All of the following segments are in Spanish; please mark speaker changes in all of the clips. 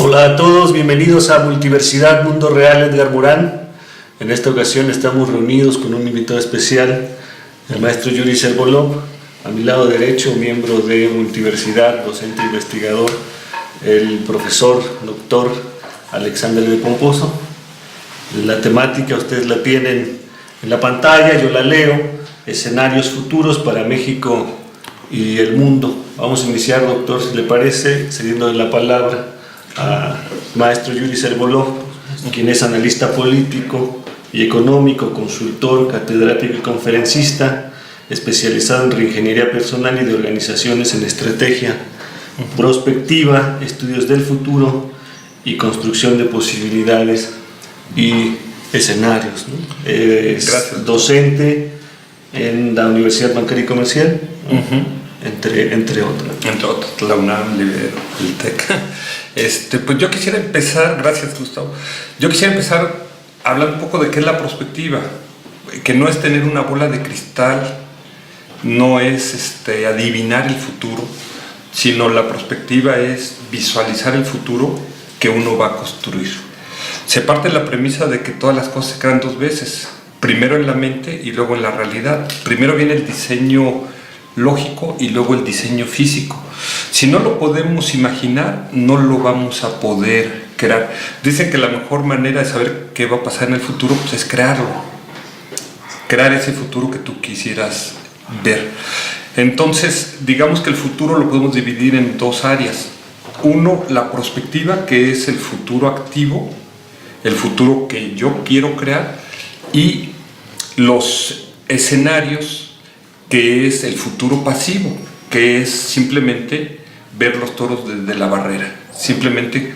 Speaker 1: Hola a todos, bienvenidos a Multiversidad Mundo Real, Edgar Morán. En esta ocasión estamos reunidos con un invitado especial, el maestro Yuri Servolov. A mi lado derecho, miembro de Multiversidad, docente investigador, el profesor doctor Alexander de Pomposo. La temática ustedes la tienen en la pantalla, yo la leo: escenarios futuros para México y el mundo. Vamos a iniciar, doctor, si le parece, cediendo la palabra a maestro Yuri Servolov, quien es analista político y económico, consultor, catedrático y conferencista, especializado en reingeniería personal y de organizaciones en estrategia, prospectiva, estudios del futuro y construcción de posibilidades y escenarios, ¿no? Es docente en la Universidad Bancaria y Comercial, entre otras.
Speaker 2: Entre otras, la UNAM, Libero, el TEC. Pues yo quisiera empezar, gracias Gustavo, yo quisiera empezar hablando un poco de qué es la prospectiva, que no es tener una bola de cristal, no es adivinar el futuro, sino la prospectiva es visualizar el futuro que uno va a construir. Se parte de la premisa de que todas las cosas se crean dos veces, primero en la mente y luego en la realidad. Primero viene el diseño lógico y luego el diseño físico. Si no lo podemos imaginar, no lo vamos a poder crear. Dicen que la mejor manera de saber qué va a pasar en el futuro pues es crearlo, crear ese futuro que tú quisieras ver. Entonces, digamos que el futuro lo podemos dividir en dos áreas. Uno, la prospectiva, que es el futuro activo, el futuro que yo quiero crear, y los escenarios, que es el futuro pasivo, que es simplemente ver los toros desde la barrera, simplemente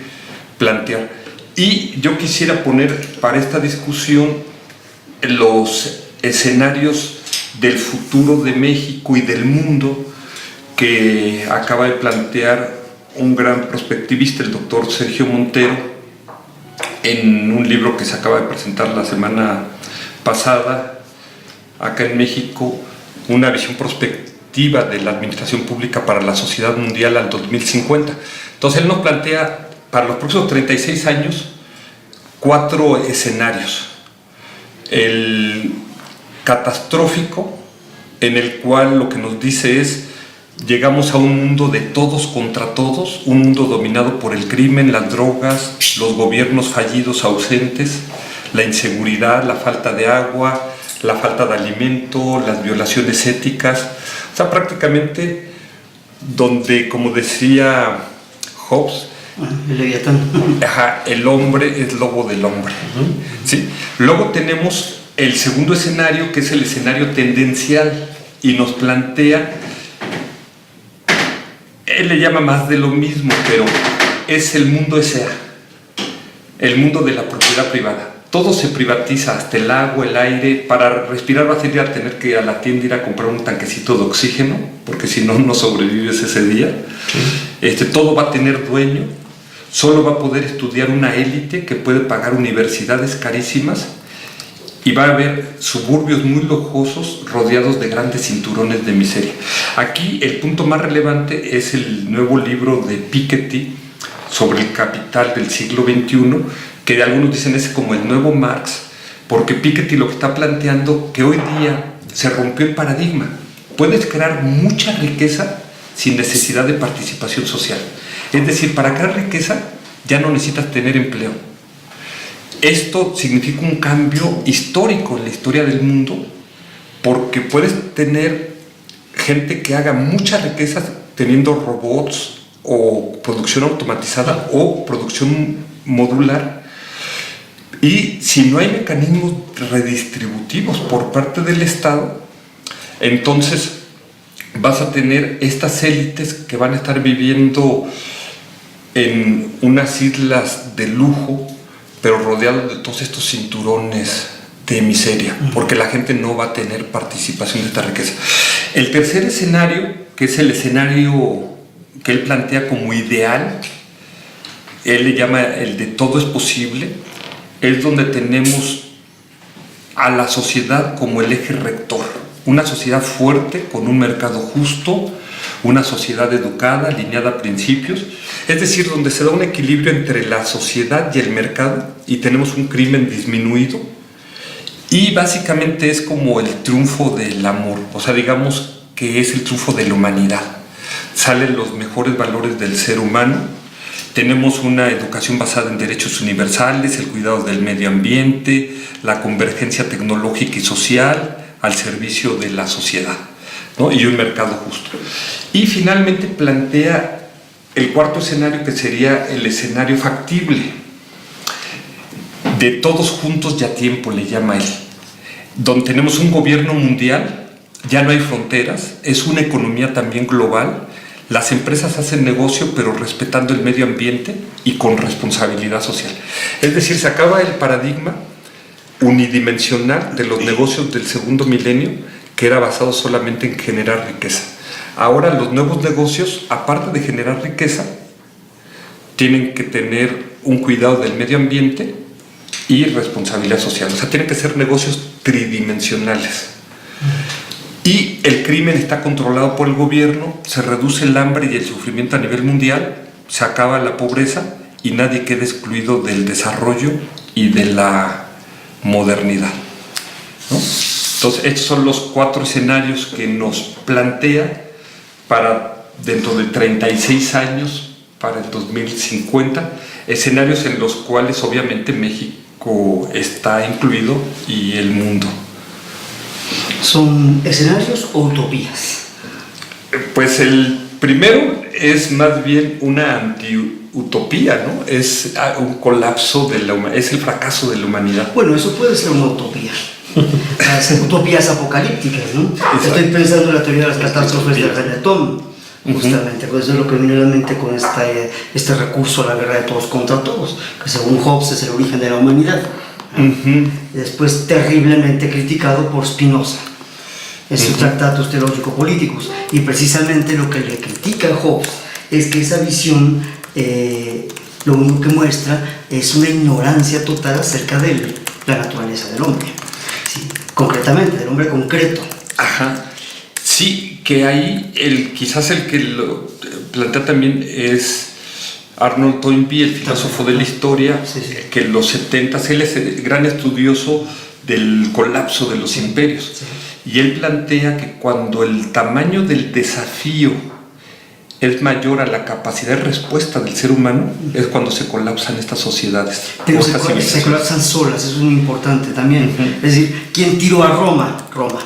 Speaker 2: plantear. Y yo quisiera poner para esta discusión los escenarios del futuro de México y del mundo que acaba de plantear un gran prospectivista, el doctor Sergio Montero, en un libro que se acaba de presentar la semana pasada acá en México, una visión prospectiva de la administración pública para la sociedad mundial al 2050. Entonces él nos plantea para los próximos 36 años 4 escenarios. El catastrófico, en el cual lo que nos dice es: llegamos a un mundo de todos contra todos, un mundo dominado por el crimen, las drogas, los gobiernos fallidos ausentes, la inseguridad, la falta de agua, la falta de alimento, las violaciones éticas. O sea, prácticamente donde, como decía Hobbes, el hombre es lobo del hombre. ¿Sí? Luego tenemos el segundo escenario, que es el escenario tendencial, y nos plantea, él le llama más de lo mismo, pero es el mundo S.A., el mundo de la propiedad privada. Todo se privatiza, hasta el agua, el aire. Para respirar vas a ir a tener que ir a la tienda, ir a comprar un tanquecito de oxígeno, porque si no, no sobrevives ese día. Todo va a tener dueño. Solo va a poder estudiar una élite que puede pagar universidades carísimas, y va a haber suburbios muy lujosos rodeados de grandes cinturones de miseria. Aquí el punto más relevante es el nuevo libro de Piketty sobre el capital del siglo XXI, que algunos dicen es como el nuevo Marx, porque Piketty lo que está planteando que hoy día se rompió el paradigma. Puedes crear mucha riqueza sin necesidad de participación social. Es decir, para crear riqueza ya no necesitas tener empleo. Esto significa un cambio histórico en la historia del mundo, porque puedes tener gente que haga mucha riqueza teniendo robots o producción automatizada o producción modular. Y si no hay mecanismos redistributivos por parte del Estado, entonces vas a tener estas élites que van a estar viviendo en unas islas de lujo, pero rodeados de todos estos cinturones de miseria, porque la gente no va a tener participación de esta riqueza. El tercer escenario, que es el escenario que él plantea como ideal, él le llama el de todo es posible, es donde tenemos a la sociedad como el eje rector, una sociedad fuerte, con un mercado justo, una sociedad educada, alineada a principios, es decir, donde se da un equilibrio entre la sociedad y el mercado y tenemos un crimen disminuido y básicamente es como el triunfo del amor, o sea, digamos que es el triunfo de la humanidad. Salen los mejores valores del ser humano, tenemos una educación basada en derechos universales, el cuidado del medio ambiente, la convergencia tecnológica y social al servicio de la sociedad, ¿no? Y un mercado justo. Y finalmente plantea el cuarto escenario, que sería el escenario factible, de todos juntos y a tiempo, le llama él, donde tenemos un gobierno mundial, ya no hay fronteras, es una economía también global, las empresas hacen negocio pero respetando el medio ambiente y con responsabilidad social. Es decir, se acaba el paradigma unidimensional de los negocios del segundo milenio, que era basado solamente en generar riqueza. Ahora los nuevos negocios, aparte de generar riqueza, tienen que tener un cuidado del medio ambiente y responsabilidad social. O sea, tienen que ser negocios tridimensionales. Y el crimen está controlado por el gobierno, se reduce el hambre y el sufrimiento a nivel mundial, se acaba la pobreza y nadie queda excluido del desarrollo y de la modernidad, ¿no? Entonces, estos son los 4 escenarios que nos plantea para dentro de 36 años, para el 2050, escenarios en los cuales obviamente México está incluido y el mundo.
Speaker 3: ¿Son escenarios o utopías?
Speaker 2: Pues el primero es más bien una anti-utopía, ¿no? Es un colapso de la humanidad, es el fracaso de la humanidad.
Speaker 3: Bueno, eso puede ser una utopía. Las utopías apocalípticas, ¿no?
Speaker 2: Exacto.
Speaker 3: Estoy pensando en la teoría de las catástrofes del reggaetón, justamente, pues eso es lo que viene a la mente con este recurso a la guerra de todos contra todos, que según Hobbes es el origen de la humanidad. Después terriblemente criticado por Spinoza en sus tratados teológico-políticos, y precisamente lo que le critica a Hobbes es que esa visión lo único que muestra es una ignorancia total acerca de la naturaleza del hombre, ¿sí? Concretamente, del hombre concreto.
Speaker 2: Ajá. Sí, que ahí quizás el que lo plantea también es Arnold Toynbee, el filósofo de la historia, que en los 70s, él es el gran estudioso del colapso de los imperios. Y él plantea que cuando el tamaño del desafío es mayor a la capacidad de respuesta del ser humano, es cuando se colapsan estas sociedades.
Speaker 3: Pero se colapsan solas, eso es muy importante también. Es decir, ¿quién tiró a Roma? Roma.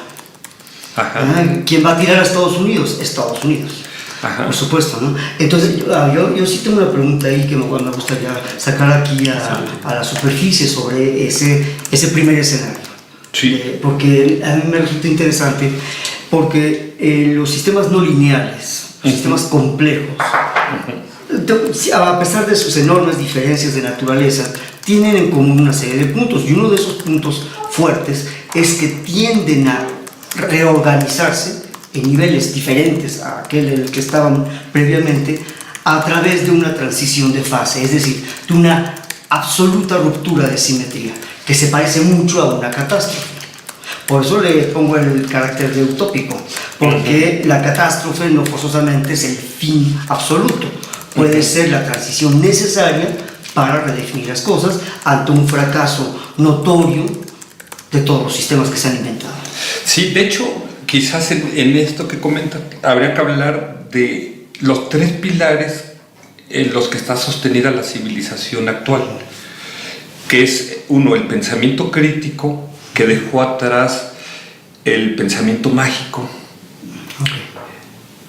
Speaker 3: ¿Quién va a tirar a Estados Unidos? Estados Unidos. Por supuesto, ¿no? Entonces, yo sí tengo una pregunta ahí que me gustaría sacar aquí a la superficie sobre ese primer escenario.
Speaker 2: Sí.
Speaker 3: Porque a mí me resulta interesante, porque los sistemas no lineales, los sistemas complejos, a pesar de sus enormes diferencias de naturaleza, tienen en común una serie de puntos, y uno de esos puntos fuertes es que tienden a reorganizarse en niveles diferentes a aquel en el que estaban previamente, a través de una transición de fase, es decir, de una absoluta ruptura de simetría, que se parece mucho a una catástrofe. Por eso le pongo el carácter de utópico, porque la catástrofe no forzosamente es el fin absoluto, puede ser la transición necesaria para redefinir las cosas ante un fracaso notorio de todos los sistemas que se han inventado.
Speaker 2: Sí, de hecho, quizás en esto que comenta, habría que hablar de los 3 pilares en los que está sostenida la civilización actual, que es, uno, el pensamiento crítico, que dejó atrás el pensamiento mágico.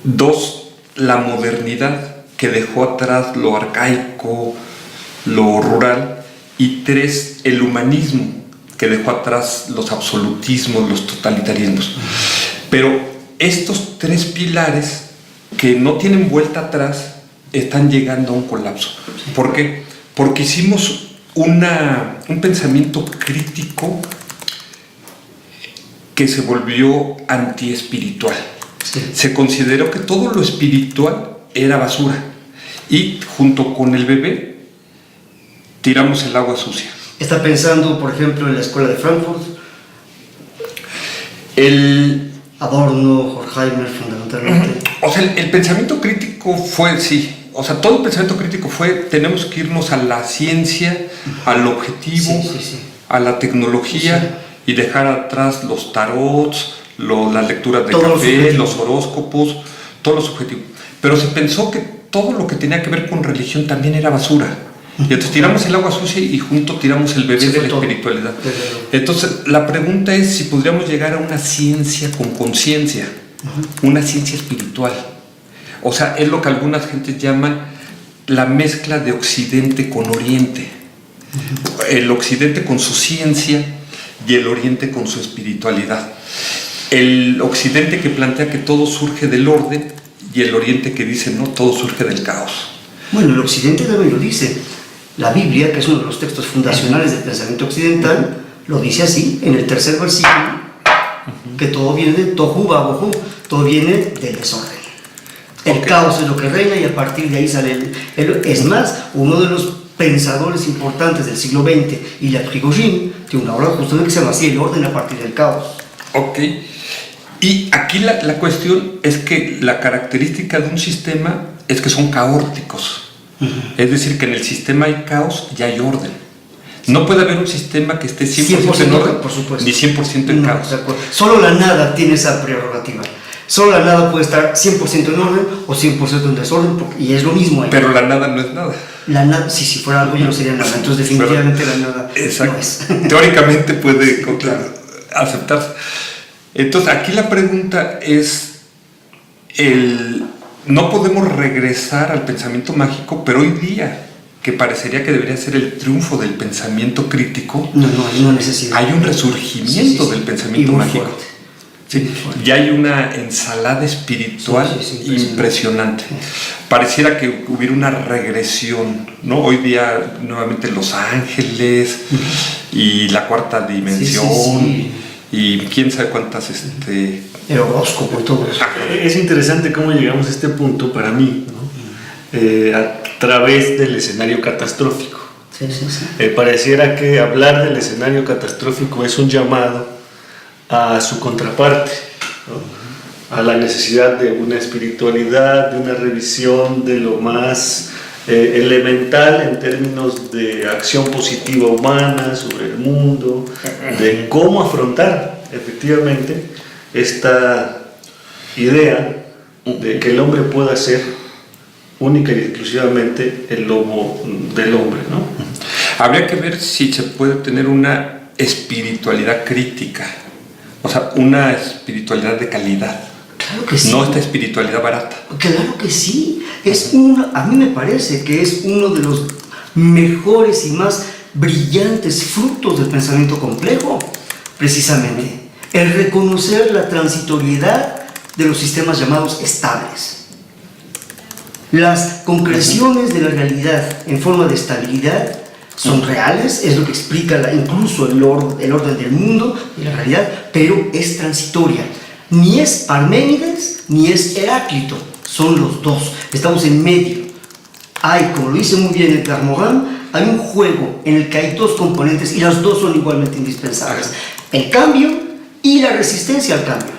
Speaker 2: 2, la modernidad, que dejó atrás lo arcaico, lo rural. Y 3, el humanismo, que dejó atrás los absolutismos, los totalitarismos. Pero estos 3 pilares que no tienen vuelta atrás están llegando a un colapso. ¿Por qué? Porque hicimos un pensamiento crítico que se volvió antiespiritual. Se consideró que todo lo espiritual era basura, y junto con el bebé tiramos el agua sucia.
Speaker 3: ¿Está pensando, por ejemplo, en la escuela de Frankfurt?
Speaker 2: El
Speaker 3: Adorno, Horkheimer, fundamentalmente.
Speaker 2: O sea, el pensamiento crítico fue, sí, o sea, todo el pensamiento crítico fue, tenemos que irnos a la ciencia, al objetivo, a la tecnología y dejar atrás los tarots, las lecturas de café, los horóscopos, todos los objetivos. Pero se pensó que todo lo que tenía que ver con religión también era basura. Y entonces tiramos el agua sucia y junto tiramos el bebé de la espiritualidad. Entonces, la pregunta es si podríamos llegar a una ciencia con conciencia, una ciencia espiritual. O sea, es lo que algunas gentes llaman la mezcla de Occidente con Oriente. El Occidente con su ciencia y el Oriente con su espiritualidad. El Occidente que plantea que todo surge del orden y el Oriente que dice, no, todo surge del caos.
Speaker 3: Bueno, el Occidente también lo dice. La Biblia, que es uno de los textos fundacionales del pensamiento occidental, lo dice así, en el 3er versículo, que todo viene de Tohu Babohu, todo viene del desorden. El caos es lo que reina y a partir de ahí sale es más, uno de los pensadores importantes del siglo XX, Ilya Prigozhin, tiene una obra justamente que se llama así, El orden a partir del caos.
Speaker 2: Ok. Y aquí la cuestión es que la característica de un sistema es que son caóticos. Es decir, que en el sistema hay caos y hay orden. No puede haber un sistema que esté 100% en orden,
Speaker 3: por supuesto,
Speaker 2: ni 100% en caos.
Speaker 3: Solo la nada tiene esa prerrogativa. Solo la nada puede estar 100% en orden o 100% en desorden, y es lo mismo ahí.
Speaker 2: Pero la nada no es nada.
Speaker 3: La nada, si fuera algo ya no sería nada, entonces definitivamente la nada no es.
Speaker 2: Teóricamente puede aceptarse. Entonces aquí la pregunta es, no podemos regresar al pensamiento mágico, pero hoy día, que parecería que debería ser el triunfo del pensamiento crítico,
Speaker 3: hay una necesidad.
Speaker 2: Hay un resurgimiento del pensamiento mágico. Sí, ya hay una ensalada espiritual impresionante. Pareciera que hubiera una regresión, ¿no? Hoy día nuevamente Los Ángeles y la cuarta dimensión y quién sabe cuántas
Speaker 3: el horóscopo y todo eso.
Speaker 1: Es interesante cómo llegamos a este punto para mí, ¿no? A través del escenario catastrófico. Pareciera que hablar del escenario catastrófico es un llamado a su contraparte, ¿no? A la necesidad de una espiritualidad, de una revisión de lo más elemental en términos de acción positiva humana sobre el mundo, de cómo afrontar efectivamente esta idea de que el hombre pueda ser única y exclusivamente el lobo del hombre, ¿no?
Speaker 2: Habría que ver si se puede tener una espiritualidad crítica, o sea, una espiritualidad de calidad.
Speaker 3: Claro que sí.
Speaker 2: No esta espiritualidad barata.
Speaker 3: Claro que sí. A mí me parece que es uno de los mejores y más brillantes frutos del pensamiento complejo, precisamente. El reconocer la transitoriedad de los sistemas llamados estables. Las concreciones de la realidad en forma de estabilidad son reales, es lo que explica incluso el orden del mundo y la realidad, pero es transitoria. Ni es Parménides ni es Heráclito, son los dos. Estamos en medio. Hay, como lo dice muy bien Edgar Morin, hay un juego en el que hay dos componentes y las dos son igualmente indispensables: el cambio y la resistencia al cambio.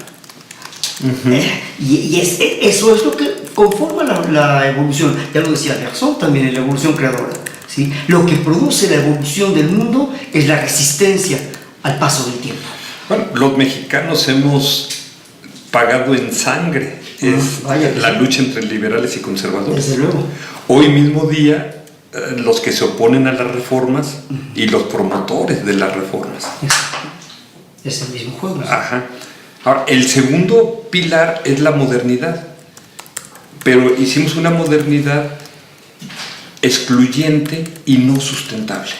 Speaker 3: Eso es lo que conforma la evolución. Ya lo decía Bergson también en la evolución creadora, ¿sí? Lo que produce la evolución del mundo es la resistencia al paso del tiempo.
Speaker 2: Bueno, los mexicanos hemos pagado en sangre la lucha entre liberales y conservadores.
Speaker 3: Desde luego.
Speaker 2: Hoy mismo día, los que se oponen a las reformas y los promotores de las reformas.
Speaker 3: Es el mismo juego.
Speaker 2: Ajá. Ahora, el segundo pilar es la modernidad, pero hicimos una modernidad excluyente y no sustentable.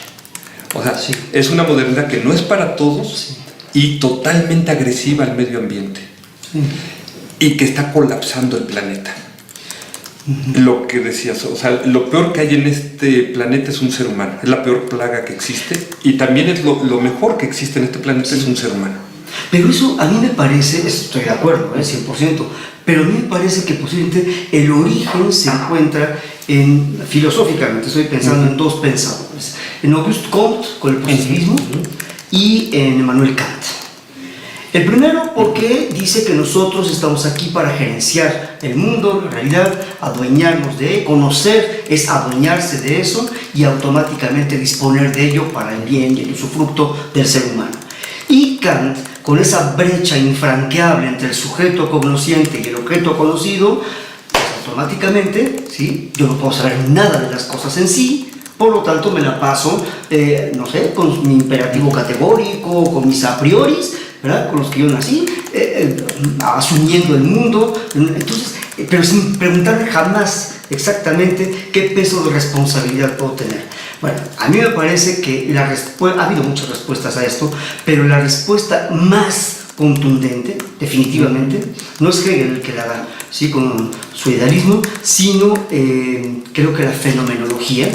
Speaker 2: O sea, es una modernidad que no es para todos y totalmente agresiva al medio ambiente y que está colapsando el planeta. Lo que decías, o sea, lo peor que hay en este planeta es un ser humano, es la peor plaga que existe y también es lo mejor que existe en este planeta, es un ser humano.
Speaker 3: Pero eso a mí me parece, estoy de acuerdo, 100%, pero a mí me parece que posiblemente el origen se encuentra filosóficamente, estoy pensando en dos pensadores, en Auguste Comte con el positivismo y en Immanuel Kant. El primero, porque dice que nosotros estamos aquí para gerenciar el mundo, la realidad, adueñarnos de él. Conocer es adueñarse de eso y automáticamente disponer de ello para el bien y el usufructo del ser humano. Y Kant, con esa brecha infranqueable entre el sujeto cognosciente y el objeto conocido, pues automáticamente, ¿sí?, yo no puedo saber nada de las cosas en sí. Por lo tanto, me la paso, no sé, con mi imperativo categórico, con mis a prioris, ¿verdad?, con los que yo nací, asumiendo el mundo, entonces, pero sin preguntarme jamás exactamente qué peso de responsabilidad puedo tener. Bueno, a mí me parece que ha habido muchas respuestas a esto, pero la respuesta más contundente, definitivamente, no es Hegel el que la da, ¿sí?, con su idealismo, sino creo que la fenomenología,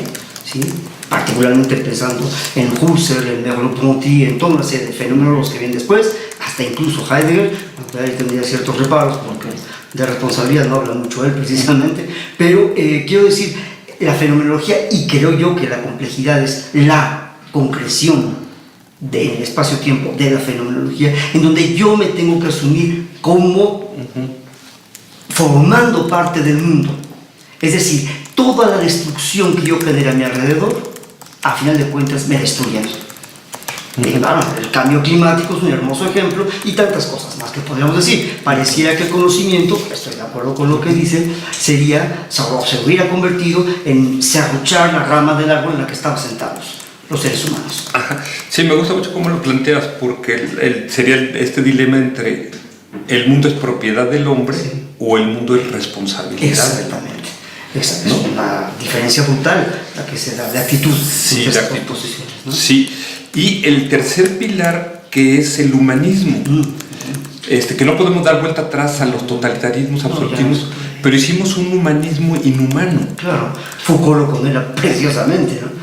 Speaker 3: ¿sí?, particularmente pensando en Husserl, en Merleau-Ponty, en toda una serie de fenómenos que vienen después, hasta incluso Heidegger, aunque ahí tendría ciertos reparos, porque de responsabilidad no habla mucho él precisamente, pero quiero decir, la fenomenología, y creo yo que la complejidad es la concreción del espacio-tiempo de la fenomenología, en donde yo me tengo que asumir como formando parte del mundo. Es decir, toda la destrucción que yo genere a mi alrededor, a final de cuentas, me destruye a mí. El cambio climático es un hermoso ejemplo y tantas cosas más que podríamos decir. Pareciera que el conocimiento, estoy de acuerdo con lo que dice, se hubiera convertido en serruchar la rama del árbol en la que estamos sentados los seres humanos.
Speaker 2: Ajá. Sí, me gusta mucho cómo lo planteas, porque sería este dilema entre el mundo es propiedad del hombre, sí, o el mundo es responsabilidad del hombre.
Speaker 3: Exacto, ¿no? Es una diferencia brutal la que se da de actitud.
Speaker 2: Sí, de actitud, ¿no? Sí. Y el tercer pilar, que es el humanismo, que no podemos dar vuelta atrás a los totalitarismos, absolutismos, pero hicimos un humanismo inhumano.
Speaker 3: Claro, Foucault lo condena preciosamente, ¿no?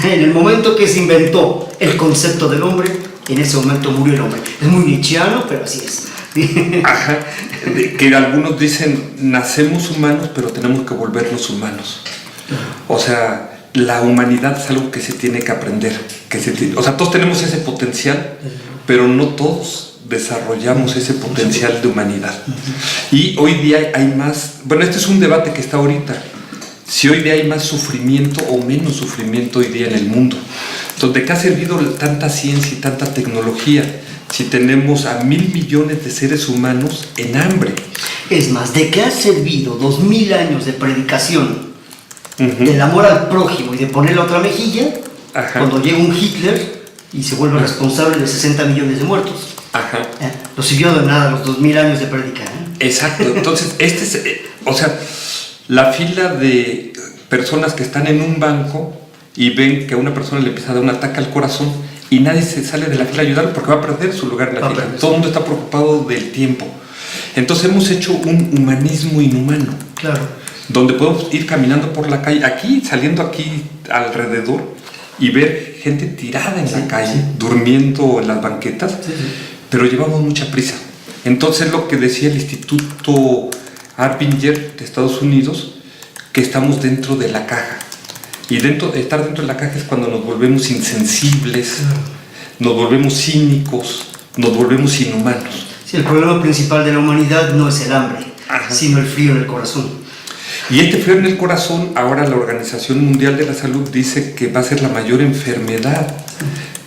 Speaker 3: En el momento que se inventó el concepto del hombre, en ese momento murió el hombre. Es muy nietzscheano, pero así es.
Speaker 2: Ajá, que algunos dicen, nacemos humanos, pero tenemos que volvernos humanos. O sea, la humanidad es algo que se tiene que aprender. O sea, todos tenemos ese potencial, pero no todos desarrollamos ese potencial de humanidad. Y hoy día hay más, bueno, este es un debate que está ahorita, si hoy día hay más sufrimiento o menos sufrimiento hoy día en el mundo. Entonces, ¿de qué ha servido tanta ciencia y tanta tecnología si tenemos a 1.000 millones de seres humanos en hambre?
Speaker 3: Es más, ¿de qué ha servido 2000 años de predicación del amor al prójimo y de ponerle otra mejilla cuando llega un Hitler y se vuelve responsable de 60 millones de muertos? No sirvió de nada los 2000 años de predicar.
Speaker 2: Exacto. Entonces, o sea, la fila de personas que están en un banco y ven que a una persona le empieza a dar un ataque al corazón y nadie se sale de la fila a ayudarlo porque va a perder su lugar en la fila. Todo el mundo está preocupado del tiempo. Entonces hemos hecho un humanismo inhumano.
Speaker 3: Claro.
Speaker 2: Donde podemos ir caminando por la calle, saliendo aquí alrededor y ver gente tirada en la calle, durmiendo en las banquetas, pero llevamos mucha prisa. Entonces lo que decía el Instituto Arbinger de Estados Unidos, que estamos dentro de la caja. Y estar dentro de la caja es cuando nos volvemos insensibles, nos volvemos cínicos, nos volvemos inhumanos.
Speaker 3: Sí, el problema principal de la humanidad no es el hambre, sino el frío en el corazón.
Speaker 2: Y este frío en el corazón, ahora la Organización Mundial de la Salud dice que va a ser la mayor enfermedad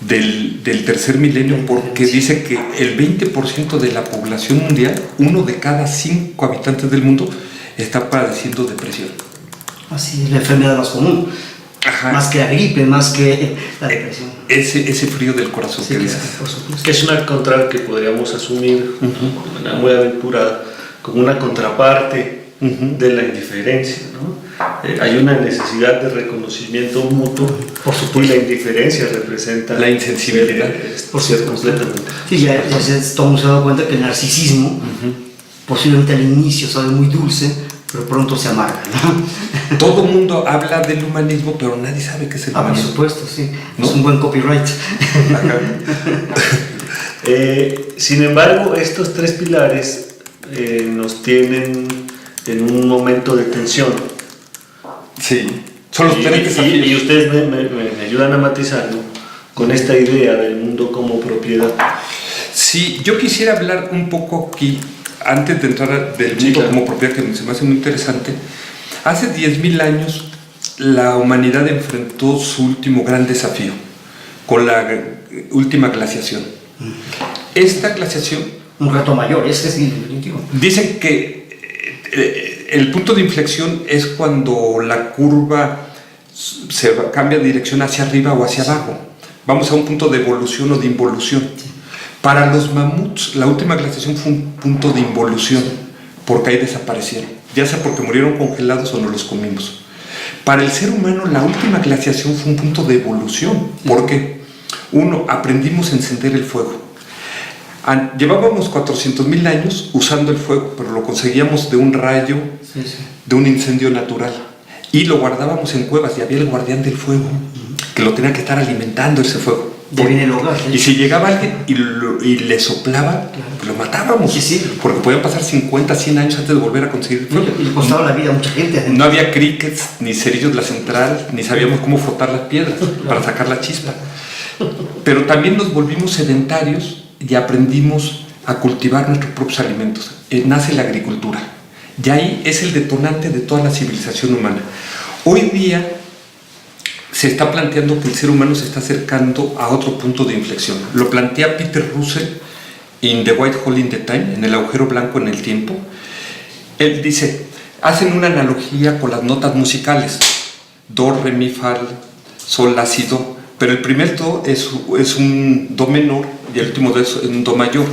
Speaker 2: del tercer milenio, porque dice que el 20% de la población mundial, 1 de cada 5 habitantes del mundo, está padeciendo depresión.
Speaker 3: Así es, la enfermedad más común. Más que la gripe, más que la depresión.
Speaker 2: Ese frío del corazón que dices.
Speaker 1: Que es una contra que podríamos asumir, una muy aventurada, como una contraparte de la indiferencia, ¿no? Hay una necesidad de reconocimiento mutuo, por supuesto, y la indiferencia representa
Speaker 2: la insensibilidad,
Speaker 1: por cierto, completamente.
Speaker 3: Sí, ya todo se ha dado cuenta que el narcisismo, posiblemente al inicio sabe muy dulce, pero pronto se amarga, ¿no?
Speaker 2: Todo el mundo habla del humanismo, pero nadie sabe qué es el humanismo.
Speaker 3: Por supuesto, sí.
Speaker 2: ¿No?
Speaker 3: Es un buen copyright.
Speaker 1: Sin embargo, estos tres pilares nos tienen en un momento de tensión.
Speaker 2: Sí. Son los tres desafíos.
Speaker 1: Y ustedes me ayudan a matizarlo con esta idea del mundo como propiedad.
Speaker 2: Sí, yo quisiera hablar un poco aquí, antes de entrar del mundo
Speaker 1: claro.
Speaker 2: como propiedad, que se me hace muy interesante. Hace 10.000 años la humanidad enfrentó su último gran desafío, con la última glaciación. Esta glaciación...
Speaker 3: Un reto mayor, ese es el definitivo.
Speaker 2: Dicen que el punto de inflexión es cuando la curva cambia de dirección hacia arriba o hacia abajo. Vamos a un punto de evolución o de involución. Para los mamuts, la última glaciación fue un punto de involución, porque ahí desaparecieron, ya sea porque murieron congelados o no los comimos. Para el ser humano, la última glaciación fue un punto de evolución. ¿Por qué? Uno, aprendimos a encender el fuego. Llevábamos 400.000 años usando el fuego, pero lo conseguíamos de un rayo, de un incendio natural. Y lo guardábamos en cuevas, y había el guardián del fuego, que lo tenía que estar alimentando ese fuego.
Speaker 3: De viene el hogar.
Speaker 2: Y si llegaba alguien y le soplaba, pues lo matábamos.
Speaker 3: Sí.
Speaker 2: Porque podían pasar 50, 100 años antes de volver a conseguir el fuego.
Speaker 3: Y le costaba la vida a mucha gente.
Speaker 2: No había crickets, ni cerillos de la central, ni sabíamos cómo frotar las piedras para sacar la chispa. Pero también nos volvimos sedentarios y aprendimos a cultivar nuestros propios alimentos. Nace la agricultura. Y ahí es el detonante de toda la civilización humana. Hoy día se está planteando que el ser humano se está acercando a otro punto de inflexión. Lo plantea Peter Russell en The White Hole in the Time, en el agujero blanco en el tiempo. Él dice, hacen una analogía con las notas musicales. Do, re, mi, fa, sol, la, si, do. Pero el primer do es un do menor y el último do es un do mayor.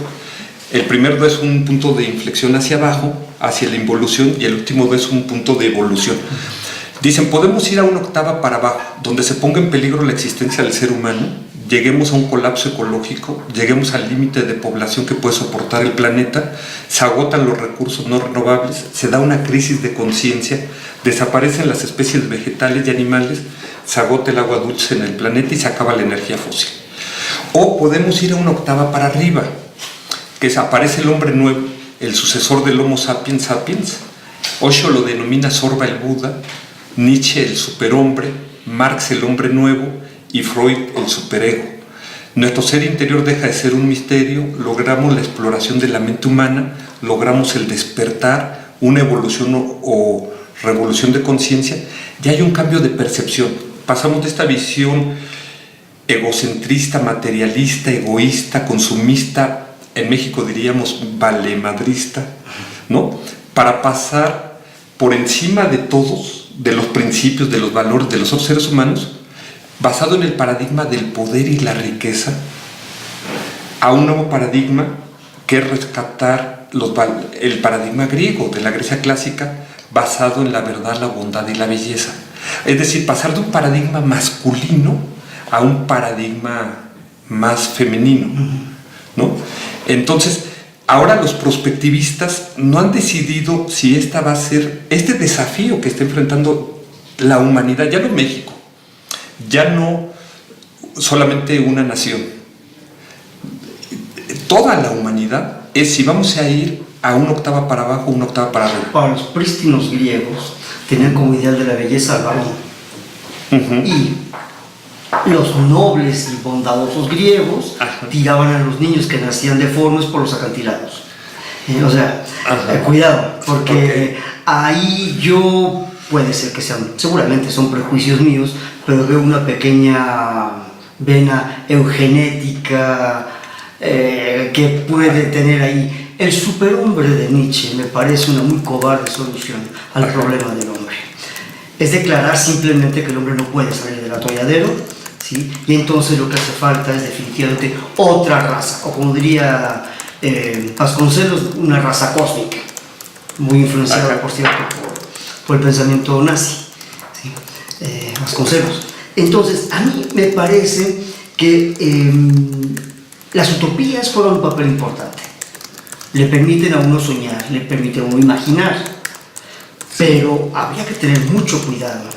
Speaker 2: El primer do es un punto de inflexión hacia abajo, hacia la involución, y el último do es un punto de evolución. Dicen, podemos ir a una octava para abajo, donde se ponga en peligro la existencia del ser humano, lleguemos a un colapso ecológico, lleguemos al límite de población que puede soportar el planeta, se agotan los recursos no renovables, se da una crisis de conciencia, desaparecen las especies vegetales y animales, se agota el agua dulce en el planeta y se acaba la energía fósil. O podemos ir a una octava para arriba, que aparece el hombre nuevo, el sucesor del Homo sapiens sapiens. Osho lo denomina Sorba el Buda, Nietzsche el superhombre, Marx el hombre nuevo y Freud el superego. Nuestro ser interior deja de ser un misterio, logramos la exploración de la mente humana, logramos el despertar, una evolución o revolución de conciencia, y hay un cambio de percepción. Pasamos de esta visión egocentrista, materialista, egoísta, consumista, en México diríamos valemadrista, ¿no? Para pasar por encima de todos, de los principios, de los valores de los otros seres humanos, basado en el paradigma del poder y la riqueza, a un nuevo paradigma que es rescatar el paradigma griego de la Grecia clásica, basado en la verdad, la bondad y la belleza. Es decir, pasar de un paradigma masculino a un paradigma más femenino, ¿no? Entonces, ahora los prospectivistas no han decidido si esta va a ser este desafío que está enfrentando la humanidad, ya no México, ya no solamente una nación, toda la humanidad, es si vamos a ir a una octava para abajo o una octava para arriba.
Speaker 3: Para los prístinos griegos tenían como ideal de la belleza al varón. Y los nobles y bondadosos griegos tiraban a los niños que nacían deformes por los acantilados. O sea, cuidado, porque ahí yo, puede ser que sean, seguramente son prejuicios míos, pero veo una pequeña vena eugenética que puede tener ahí. El superhombre de Nietzsche me parece una muy cobarde solución al problema del hombre. Es declarar simplemente que el hombre no puede salir del atolladero, ¿sí? Y entonces lo que hace falta es definitivamente otra raza, o como diría Vasconcelos, una raza cósmica, muy influenciada, por cierto, por el pensamiento nazi, ¿sí? Vasconcelos. Entonces, a mí me parece que las utopías juegan un papel importante. Le permiten a uno soñar, le permiten a uno imaginar, pero habría que tener mucho cuidado.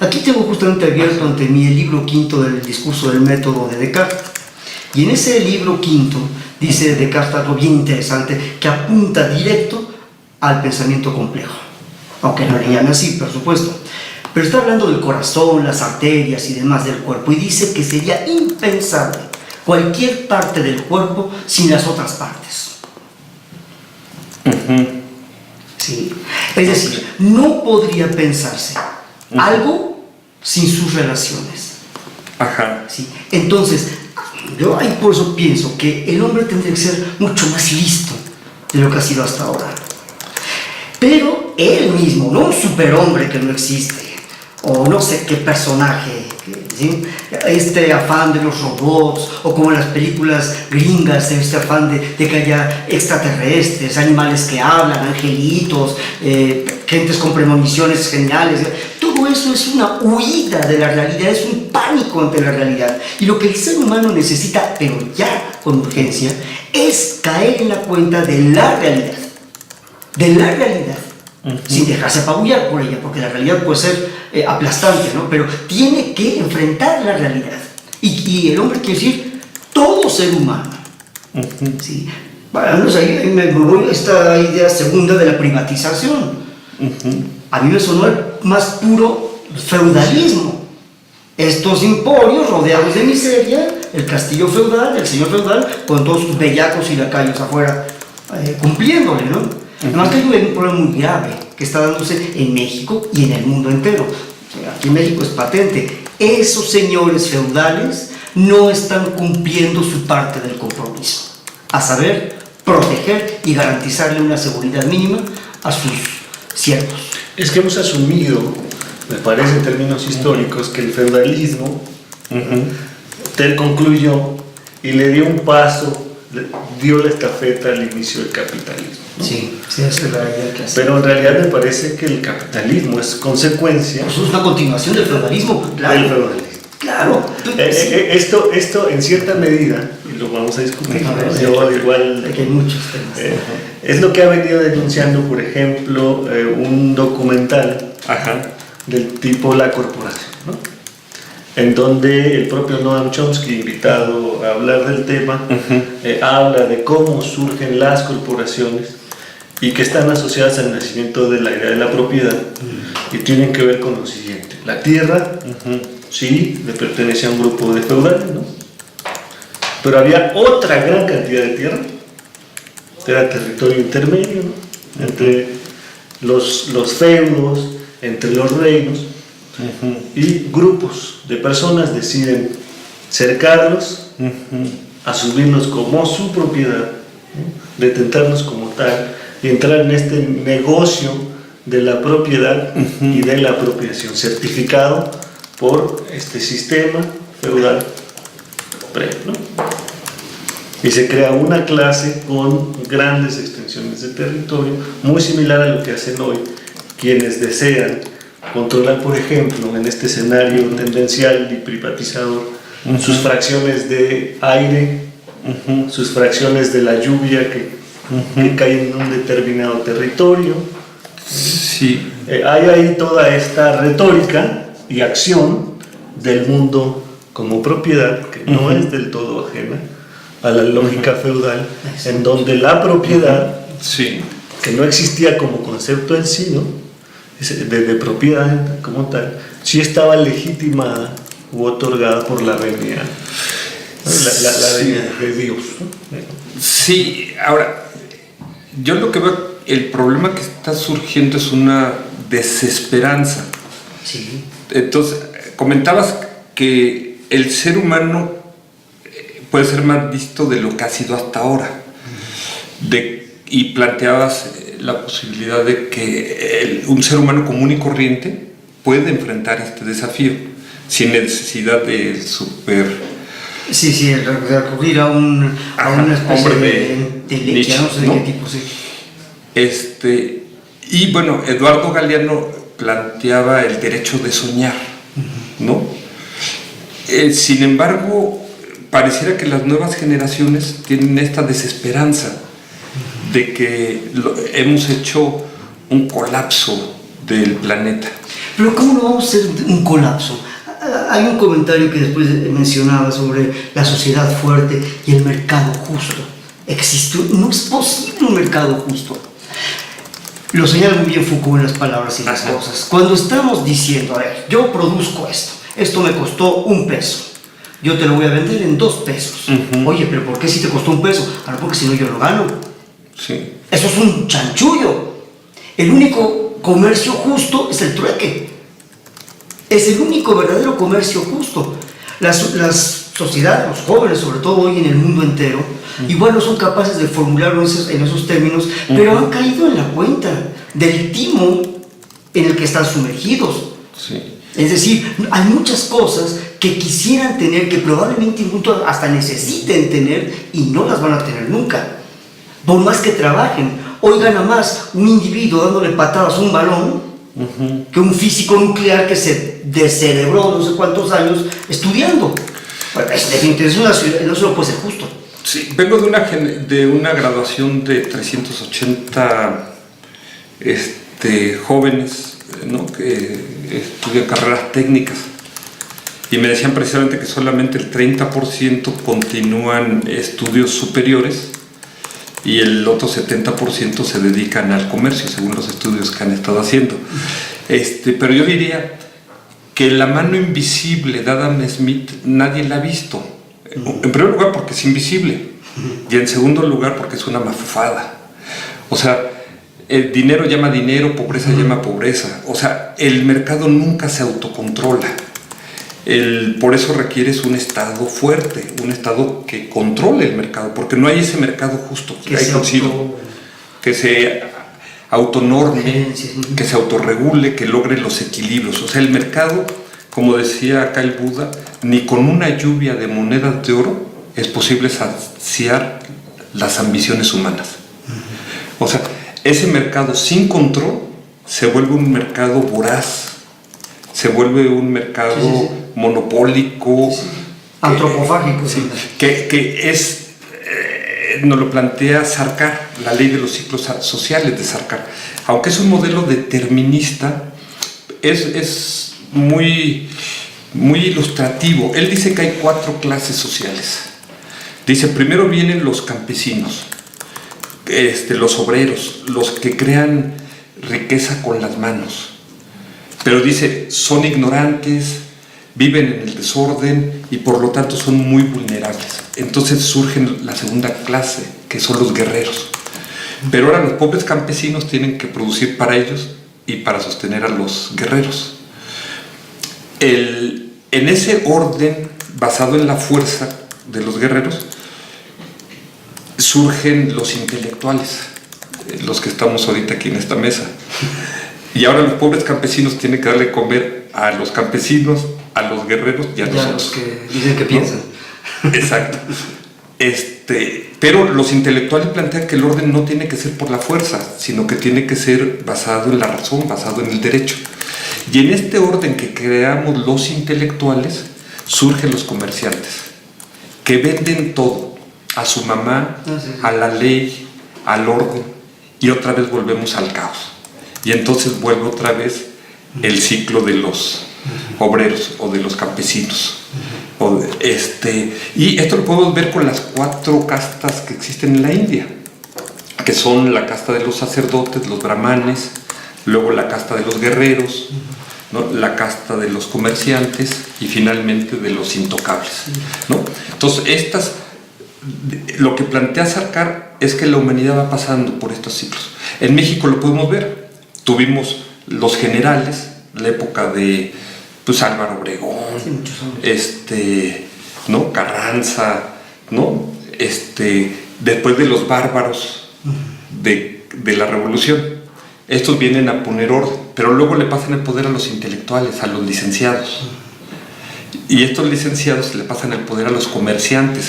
Speaker 3: Aquí tengo justamente abierto ante mí el libro quinto del discurso del método de Descartes, y en ese libro quinto dice Descartes algo bien interesante que apunta directo al pensamiento complejo, aunque no le llame así, por supuesto, pero está hablando del corazón, las arterias y demás del cuerpo, y dice que sería impensable cualquier parte del cuerpo sin las otras partes. Sí. Es decir, no podría pensarse algo sin sus relaciones. ¿Sí? Entonces, yo ahí por eso pienso que el hombre tendría que ser mucho más listo de lo que ha sido hasta ahora. Pero él mismo, no un superhombre que no existe, o no sé qué personaje, ¿sí? Este afán de los robots, o como en las películas gringas, este afán de que haya extraterrestres, animales que hablan, angelitos, gentes con premoniciones geniales. Todo eso es una huida de la realidad, es un pánico ante la realidad. Y lo que el ser humano necesita, pero ya con urgencia, es caer en la cuenta de la realidad. De la realidad. Sin dejarse apabullar por ella, porque la realidad puede ser aplastante, ¿no? Pero tiene que enfrentar la realidad. Y el hombre quiere decir todo ser humano. ¿Sí? Bueno, no sé, ahí me voy a esta idea segunda de la privatización. A mí me sonó el más puro feudalismo. Estos emporios rodeados de miseria, el castillo feudal, el señor feudal, con todos sus bellacos y lacayos afuera, cumpliéndole, ¿no? Además que hay un problema muy grave que está dándose en México y en el mundo entero. O sea, aquí en México es patente. Esos señores feudales no están cumpliendo su parte del compromiso, a saber, proteger y garantizarle una seguridad mínima a sus siervos.
Speaker 1: Es que hemos asumido, me parece en términos históricos, que el feudalismo concluyó y le dio un paso, dio la estafeta al inicio del capitalismo, ¿no?
Speaker 3: Sí, esa es la realidad que hace.
Speaker 1: Pero en realidad me parece que el capitalismo es consecuencia
Speaker 3: Eso es una continuación del feudalismo, claro.
Speaker 1: del feudalismo.
Speaker 3: Claro.
Speaker 1: Esto en cierta medida, y lo vamos a discutir, ¿no? Yo igual,
Speaker 3: hay muchos temas.
Speaker 1: es lo que ha venido denunciando, por ejemplo, un documental del tipo La Corporación, ¿no? En donde el propio Noam Chomsky, invitado a hablar del tema, habla de cómo surgen las corporaciones y que están asociadas al nacimiento de la idea de la propiedad y tienen que ver con lo siguiente: la tierra, sí, le pertenece a un grupo de feudales, ¿no? Pero había otra gran cantidad de tierra, era territorio intermedio, ¿no? Entre los feudos, entre los reinos. Y grupos de personas deciden cercarlos, asumirlos como su propiedad, ¿no? Detentarlos como tal y entrar en este negocio de la propiedad y de la apropiación, certificado por este sistema feudal previo, ¿no? Y se crea una clase con grandes extensiones de territorio, muy similar a lo que hacen hoy quienes desean controlar, por ejemplo, en este escenario tendencial y privatizador, sus fracciones de aire, sus fracciones de la lluvia que caen en un determinado territorio.
Speaker 2: Sí.
Speaker 1: Hay ahí toda esta retórica y acción del mundo como propiedad, que no es del todo ajena a la lógica feudal, en donde la propiedad, que no existía como concepto en sí, ¿no? De propiedad como tal, sí estaba legitimada u otorgada por la venia, la venia de Dios, ¿no?
Speaker 2: Sí, ahora, yo lo que veo, el problema que está surgiendo es una desesperanza.
Speaker 3: Sí.
Speaker 2: Entonces, comentabas que el ser humano puede ser más visto de lo que ha sido hasta ahora, y planteabas la posibilidad de que un ser humano común y corriente puede enfrentar este desafío sin necesidad de
Speaker 3: Sí, de recurrir a una especie de leche, no sé de qué tipo, sí.
Speaker 2: Y bueno, Eduardo Galeano planteaba el derecho de soñar, ¿no? Sin embargo, pareciera que las nuevas generaciones tienen esta desesperanza de que hemos hecho un colapso del planeta.
Speaker 3: Pero ¿cómo no vamos a hacer un colapso? Hay un comentario que después mencionaba sobre la sociedad fuerte y el mercado justo. No es posible un mercado justo. Lo señala muy bien Foucault en Las palabras y las cosas. Cuando estamos diciendo, a ver, yo produzco esto me costó $1. yo te lo voy a vender en 2 pesos. Oye, pero ¿por qué si te costó 1 peso? Ah, porque si no yo lo gano.
Speaker 2: Sí.
Speaker 3: Eso es un chanchullo. El único comercio justo es el trueque. Es el único verdadero comercio justo. Las sociedades, los jóvenes, sobre todo hoy en el mundo entero, igual no son capaces de formularlo en esos términos, pero han caído en la cuenta del timo en el que están sumergidos.
Speaker 2: Sí.
Speaker 3: Es decir, hay muchas cosas que quisieran tener, que probablemente incluso hasta necesiten tener y no las van a tener nunca. Por más que trabajen, hoy gana más un individuo dándole patadas a un balón que un físico nuclear que se descerebró no sé cuántos años estudiando. Bueno, definitivamente no se lo puede ser justo.
Speaker 2: Sí, vengo de una graduación de 380 jóvenes, ¿no?, que estudian carreras técnicas, y me decían precisamente que solamente el 30% continúan estudios superiores y el otro 70% se dedican al comercio, según los estudios que han estado haciendo. Pero yo diría que la mano invisible de Adam Smith nadie la ha visto. En primer lugar porque es invisible, y en segundo lugar porque es una mafufada. O sea, el dinero llama dinero, pobreza llama pobreza. O sea, el mercado nunca se autocontrola. Por eso requieres un Estado fuerte, un Estado que controle el mercado, porque no hay ese mercado justo que se autonorme, que se autorregule, que logre los equilibrios. O sea, el mercado, como decía acá el Buda, ni con una lluvia de monedas de oro es posible saciar las ambiciones humanas. O sea, ese mercado sin control se vuelve un mercado voraz, se vuelve un mercado monopólico,
Speaker 3: antropofágico,
Speaker 2: que es, nos lo plantea Sarkar, la ley de los ciclos sociales de Sarkar. Aunque es un modelo determinista, es muy, muy ilustrativo. Él dice que hay 4 clases sociales. Dice, primero vienen los campesinos, los obreros, los que crean riqueza con las manos. Pero dice, son ignorantes, viven en el desorden y por lo tanto son muy vulnerables. Entonces surge la segunda clase, que son los guerreros. Pero ahora los pobres campesinos tienen que producir para ellos y para sostener a los guerreros. En ese orden, basado en la fuerza de los guerreros, surgen los intelectuales, los que estamos ahorita aquí en esta mesa. Y ahora los pobres campesinos tienen que darle comer a los campesinos, a los guerreros y a
Speaker 3: los que dicen que piensan.
Speaker 2: Exacto. Pero los intelectuales plantean que el orden no tiene que ser por la fuerza, sino que tiene que ser basado en la razón, basado en el derecho. Y en este orden que creamos los intelectuales, surgen los comerciantes, que venden todo, a su mamá, a la ley, al orden, y otra vez volvemos al caos. Y entonces vuelve otra vez el ciclo de los obreros o de los campesinos. Y esto lo podemos ver con las 4 castas que existen en la India, que son la casta de los sacerdotes, los brahmanes, luego la casta de los guerreros, ¿no?, la casta de los comerciantes y finalmente de los intocables, ¿no? Entonces, lo que plantea Sarkar es que la humanidad va pasando por estos ciclos. En México lo podemos ver. Tuvimos los generales, la época de Álvaro Obregón, ¿no?, Carranza, ¿no?, después de los bárbaros de la revolución. Estos vienen a poner orden, pero luego le pasan el poder a los intelectuales, a los licenciados. Y estos licenciados le pasan el poder a los comerciantes,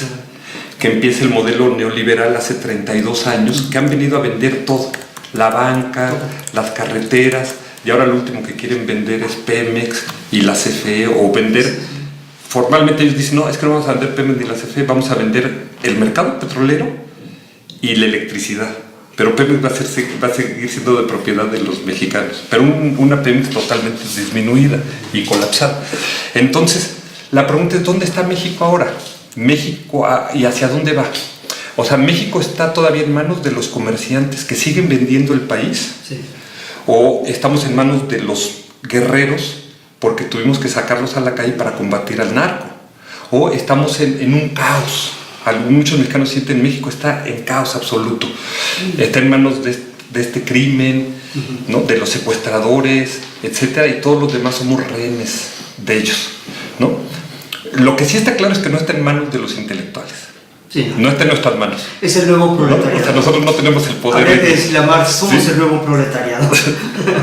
Speaker 2: que empieza el modelo neoliberal hace 32 años, que han venido a vender todo. La banca, las carreteras, y ahora lo último que quieren vender es Pemex y la CFE, o vender, formalmente ellos dicen, no, es que no vamos a vender Pemex ni la CFE, vamos a vender el mercado petrolero y la electricidad. Pero Pemex va a seguir siendo de propiedad de los mexicanos, pero una Pemex totalmente disminuida y colapsada. Entonces, la pregunta es, ¿dónde está México ahora? México, ¿y hacia dónde va? O sea, México está todavía en manos de los comerciantes que siguen vendiendo el país,
Speaker 3: sí,
Speaker 2: o estamos en manos de los guerreros porque tuvimos que sacarlos a la calle para combatir al narco, o estamos en un caos. Muchos mexicanos sienten México está en caos absoluto, está en manos de este crimen, ¿no? De los secuestradores, etcétera, y todos los demás somos rehenes de ellos, ¿no? Lo que sí está claro es que no está en manos de los intelectuales.
Speaker 3: Sí.
Speaker 2: No está en nuestras manos.
Speaker 3: Es el nuevo proletariado.
Speaker 2: O sea, nosotros no tenemos el poder.
Speaker 3: Habría que decirle a Marx, somos el nuevo proletariado.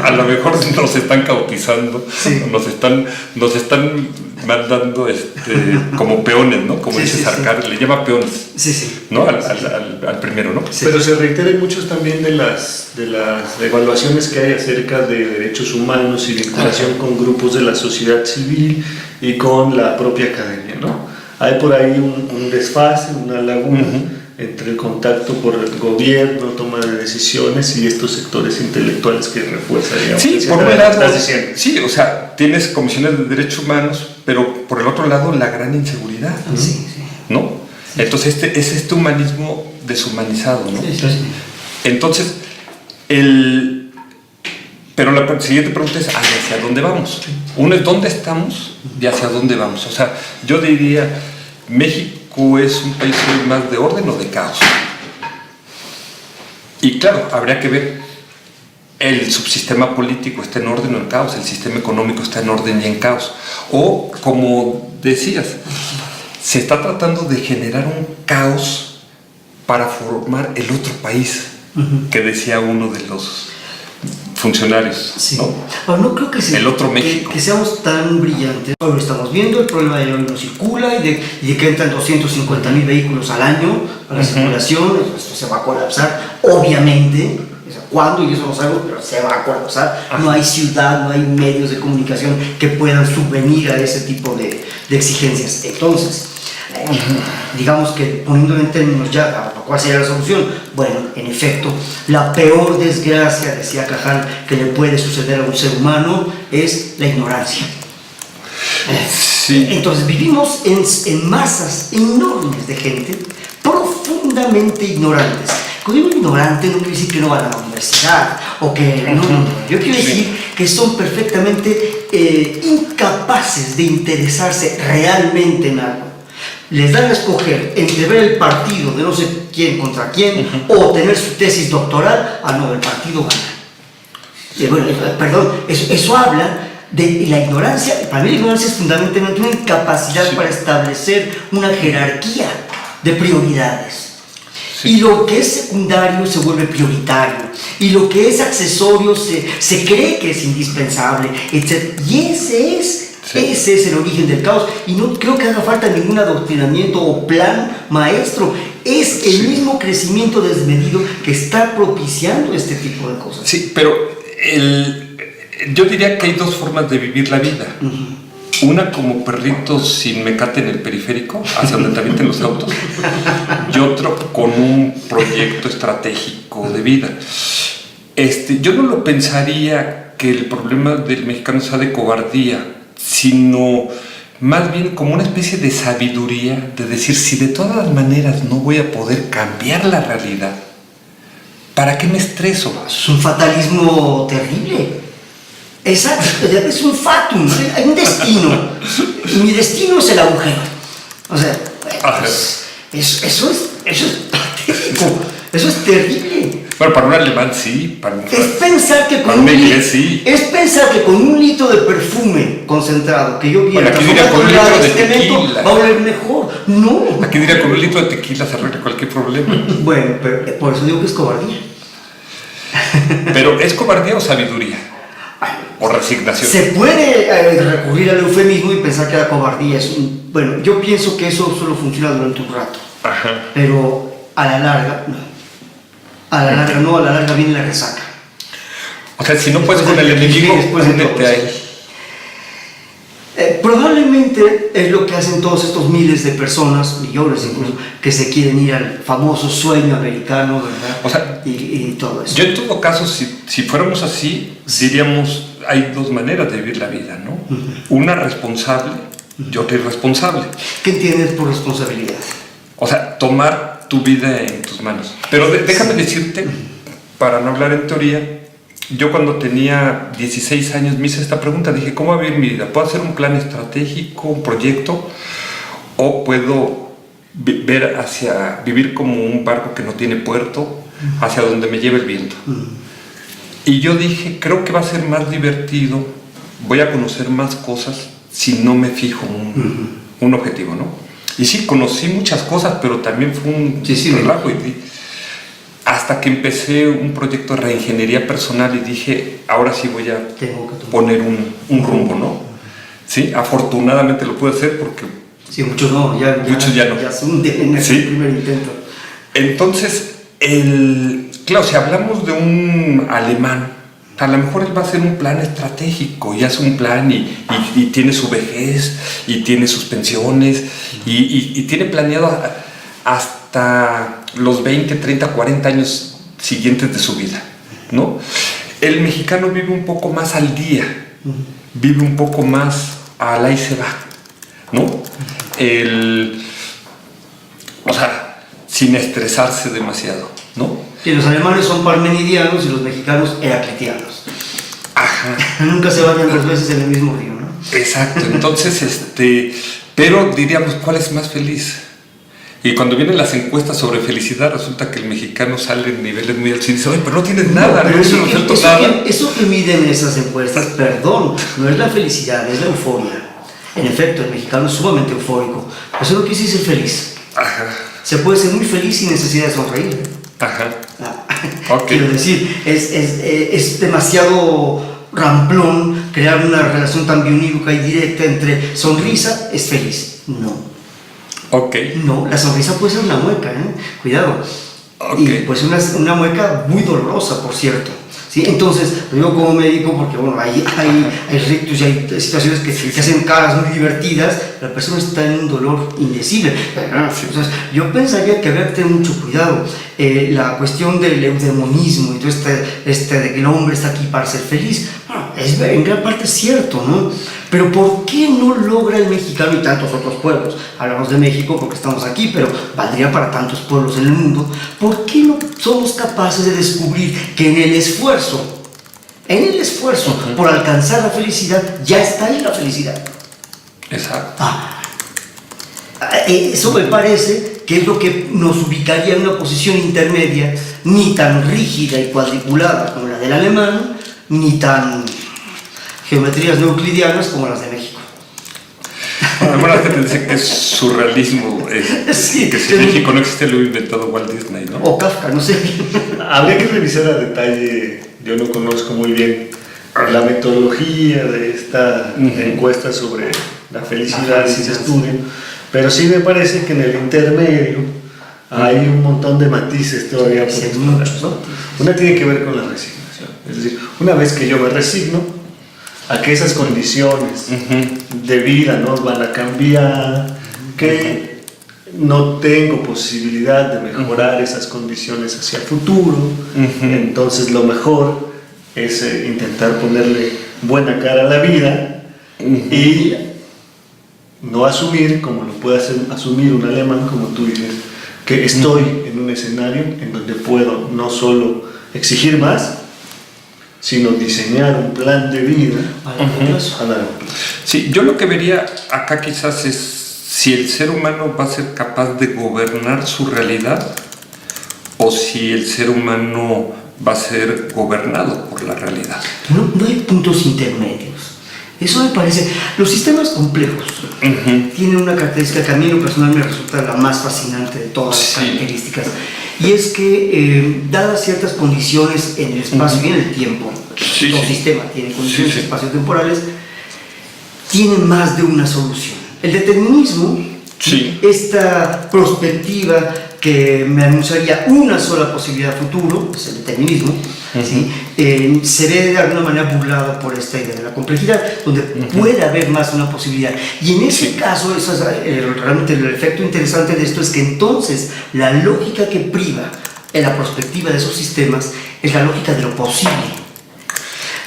Speaker 2: A lo mejor nos están cautizando,
Speaker 3: sí.
Speaker 2: nos están mandando como peones, ¿no? Como dice Sarkar, le llama peones, ¿no? Al primero, ¿no?
Speaker 1: Sí. Pero se reiteran muchos también de las evaluaciones que hay acerca de derechos humanos y vinculación con grupos de la sociedad civil y con la propia academia, ¿no? Hay por ahí un desfase, una laguna entre el contacto por el gobierno, toma de decisiones y estos sectores intelectuales que refuerzan, digamos.
Speaker 2: Sí, por un lado, sí, o sea, tienes comisiones de derechos humanos, pero por el otro lado la gran inseguridad, ¿no? Sí. Entonces es este humanismo deshumanizado, ¿no? Sí. Entonces, pero la siguiente pregunta es ¿hacia dónde vamos? Uno es ¿dónde estamos y hacia dónde vamos? O sea, yo diría, ¿México es un país más de orden o de caos? Y claro, habría que ver, el subsistema político está en orden o en caos, el sistema económico está en orden y en caos. O, como decías, se está tratando de generar un caos para formar el otro país, que decía uno de los funcionarios, ¿no?
Speaker 3: Pero no creo que
Speaker 2: el otro México.
Speaker 3: Que seamos tan brillantes. Ahora estamos viendo el problema de hoy no circula y de que entran 250,000 vehículos al año a la circulación. Esto se va a colapsar, obviamente. ¿Cuándo? Y eso no sabemos, pero se va a colapsar. No hay ciudad, no hay medios de comunicación que puedan subvenir a ese tipo de exigencias. Entonces, digamos que poniéndolo en términos ya, ¿cuál sería la solución? Bueno, en efecto, la peor desgracia, decía Cajal, que le puede suceder a un ser humano es la ignorancia.
Speaker 2: Sí.
Speaker 3: Entonces vivimos en masas enormes de gente profundamente ignorantes. Cuando digo ignorante no quiere decir que no van a la universidad o que no, yo quiero decir que son perfectamente incapaces de interesarse realmente en algo. Les dan a escoger entre ver el partido de no sé quién contra quién o tener su tesis doctoral. No, el partido gana. Bueno, perdón, eso habla de la ignorancia. Para mí la ignorancia es fundamentalmente una incapacidad para establecer una jerarquía de prioridades. Y lo que es secundario se vuelve prioritario, y lo que es accesorio se cree que es indispensable, etc. Y ese es el origen del caos, y no creo que haga falta ningún adoctrinamiento o plan maestro. Es el mismo crecimiento desmedido que está propiciando este tipo de cosas.
Speaker 2: Sí, pero yo diría que hay dos formas de vivir la vida. Una como perritos sin mecate en el periférico, hacia donde te avienten los autos, y otro con un proyecto estratégico de vida. Yo no lo pensaría que el problema del mexicano sea de cobardía, sino más bien como una especie de sabiduría, de decir, si de todas maneras no voy a poder cambiar la realidad, ¿para qué me estreso?
Speaker 3: Es un fatalismo terrible. Exacto, es un fatum, hay un destino. Y mi destino es el agujero. O sea, eso es patético, eso es terrible.
Speaker 2: Bueno, para un alemán sí,
Speaker 3: es pensar que con un litro de perfume concentrado que yo vi
Speaker 2: aquí diría con un litro de tequila
Speaker 3: va a oler mejor. No.
Speaker 2: Aquí diría con un litro de tequila se arregla cualquier problema.
Speaker 3: Bueno, pero por eso digo que es cobardía.
Speaker 2: Pero ¿es cobardía o sabiduría? ¿O resignación?
Speaker 3: Se puede recurrir al eufemismo y pensar que la cobardía es bueno, yo pienso que eso solo funciona durante un rato. Pero a la larga no. A la larga viene la resaca.
Speaker 2: O sea, si no puedes con el enemigo, únete a él.
Speaker 3: Probablemente es lo que hacen todos estos miles de personas, millones incluso, que se quieren ir al famoso sueño americano, ¿verdad?
Speaker 2: O sea,
Speaker 3: y todo eso.
Speaker 2: Yo en todo caso, si fuéramos así, diríamos, hay dos maneras de vivir la vida, ¿no? Una responsable y otra irresponsable.
Speaker 3: ¿Qué entiendes por responsabilidad?
Speaker 2: O sea, tomar tu vida en tus manos. Pero déjame decirte, para no hablar en teoría, yo cuando tenía 16 años me hice esta pregunta, dije, ¿cómo va a vivir mi vida? ¿Puedo hacer un plan estratégico, un proyecto? o puedo vivir como un barco que no tiene puerto, hacia donde me lleve el viento. Y yo dije, creo que va a ser más divertido, voy a conocer más cosas si no me fijo un objetivo, ¿no? Y sí, conocí muchas cosas, pero también fue un relajo. Hasta que empecé un proyecto de reingeniería personal y dije, ahora sí voy a poner un rumbo, ¿no? Sí, afortunadamente lo pude hacer porque...
Speaker 3: Sí, muchos no, muchos ya no. Ya se hunden en el primer intento.
Speaker 2: Entonces, claro, si hablamos de un alemán, a lo mejor él va a hacer un plan estratégico y hace un plan y tiene su vejez y tiene sus pensiones y tiene planeado hasta los 20, 30, 40 años siguientes de su vida, ¿no? El mexicano vive un poco más al día, vive un poco más al ahí se va, ¿no? O sea, sin estresarse demasiado, ¿no?
Speaker 3: Y los alemanes son parmenidianos y los mexicanos heraclitianos.
Speaker 2: Ajá.
Speaker 3: Nunca se bañan dos veces en el mismo río, ¿no?
Speaker 2: Exacto, entonces, pero diríamos, ¿cuál es más feliz? Y cuando vienen las encuestas sobre felicidad, resulta que el mexicano sale en niveles muy altos y dice, oye, pero no tienes nada, no siento nada.
Speaker 3: Eso que miden esas encuestas, perdón, no es la felicidad, es la euforia. En efecto, el mexicano es sumamente eufórico. Eso no quiere decir ser feliz.
Speaker 2: Ajá.
Speaker 3: Se puede ser muy feliz sin necesidad de sonreír.
Speaker 2: Ajá.
Speaker 3: Okay. Quiero decir, es demasiado ramplón crear una relación tan bionívoca y directa entre sonrisa es feliz. No.
Speaker 2: Okay.
Speaker 3: No, la sonrisa puede ser una mueca, cuidado.
Speaker 2: Okay.
Speaker 3: Y pues una mueca muy dolorosa, por cierto. ¿Sí? Entonces, lo digo como médico porque bueno, hay rictus y hay situaciones que hacen caras muy divertidas, la persona está en un dolor indecible. Entonces, yo pensaría que habría que tener mucho cuidado. La cuestión del eudemonismo, entonces de que el hombre está aquí para ser feliz, es en gran parte cierto, ¿no? Pero ¿por qué no logra el mexicano y tantos otros pueblos? Hablamos de México porque estamos aquí, pero valdría para tantos pueblos en el mundo. ¿Por qué no somos capaces de descubrir que en el esfuerzo por alcanzar la felicidad, ya está ahí la felicidad?
Speaker 2: Exacto.
Speaker 3: Eso me parece que es lo que nos ubicaría en una posición intermedia, ni tan rígida y cuadriculada como la del alemán, ni tan geometrías no euclidianas como las de México.
Speaker 2: Alguna gente dice que es surrealismo,
Speaker 3: sí,
Speaker 2: que si México no existe lo ha inventado Walt Disney, ¿no?
Speaker 3: O Kafka, no sé.
Speaker 1: Habría que revisar a detalle, yo no conozco muy bien la metodología de esta encuesta sobre la felicidad y ese estudio, pero sí me parece que en el intermedio hay un montón de matices todavía por explorar, ¿no? Una tiene que ver con la resignación, es decir, una vez que yo me resigno a que esas condiciones de vida no van a cambiar, que no tengo posibilidad de mejorar esas condiciones hacia el futuro, entonces lo mejor es intentar ponerle buena cara a la vida y no asumir, como lo puede asumir un alemán, como tú dices, que estoy en un escenario en donde puedo no solo exigir más, sino diseñar un plan de vida a largo plazo.
Speaker 2: Sí, yo lo que vería acá quizás es si el ser humano va a ser capaz de gobernar su realidad o si el ser humano va a ser gobernado por la realidad.
Speaker 3: No hay puntos intermedios. Eso me parece... Los sistemas complejos tienen una característica que a mí en lo personal me resulta la más fascinante de todas las características, y es que dadas ciertas condiciones en el espacio y en el tiempo, todo sistema tiene condiciones espaciotemporales, tiene más de una solución. El determinismo, esta perspectiva que me anunciaría una sola posibilidad futuro, es el determinismo, se ve de alguna manera burlado por esta idea de la complejidad, donde puede haber más de una posibilidad. Y en ese caso, eso es, realmente el efecto interesante de esto es que entonces la lógica que priva en la perspectiva de esos sistemas es la lógica de lo posible,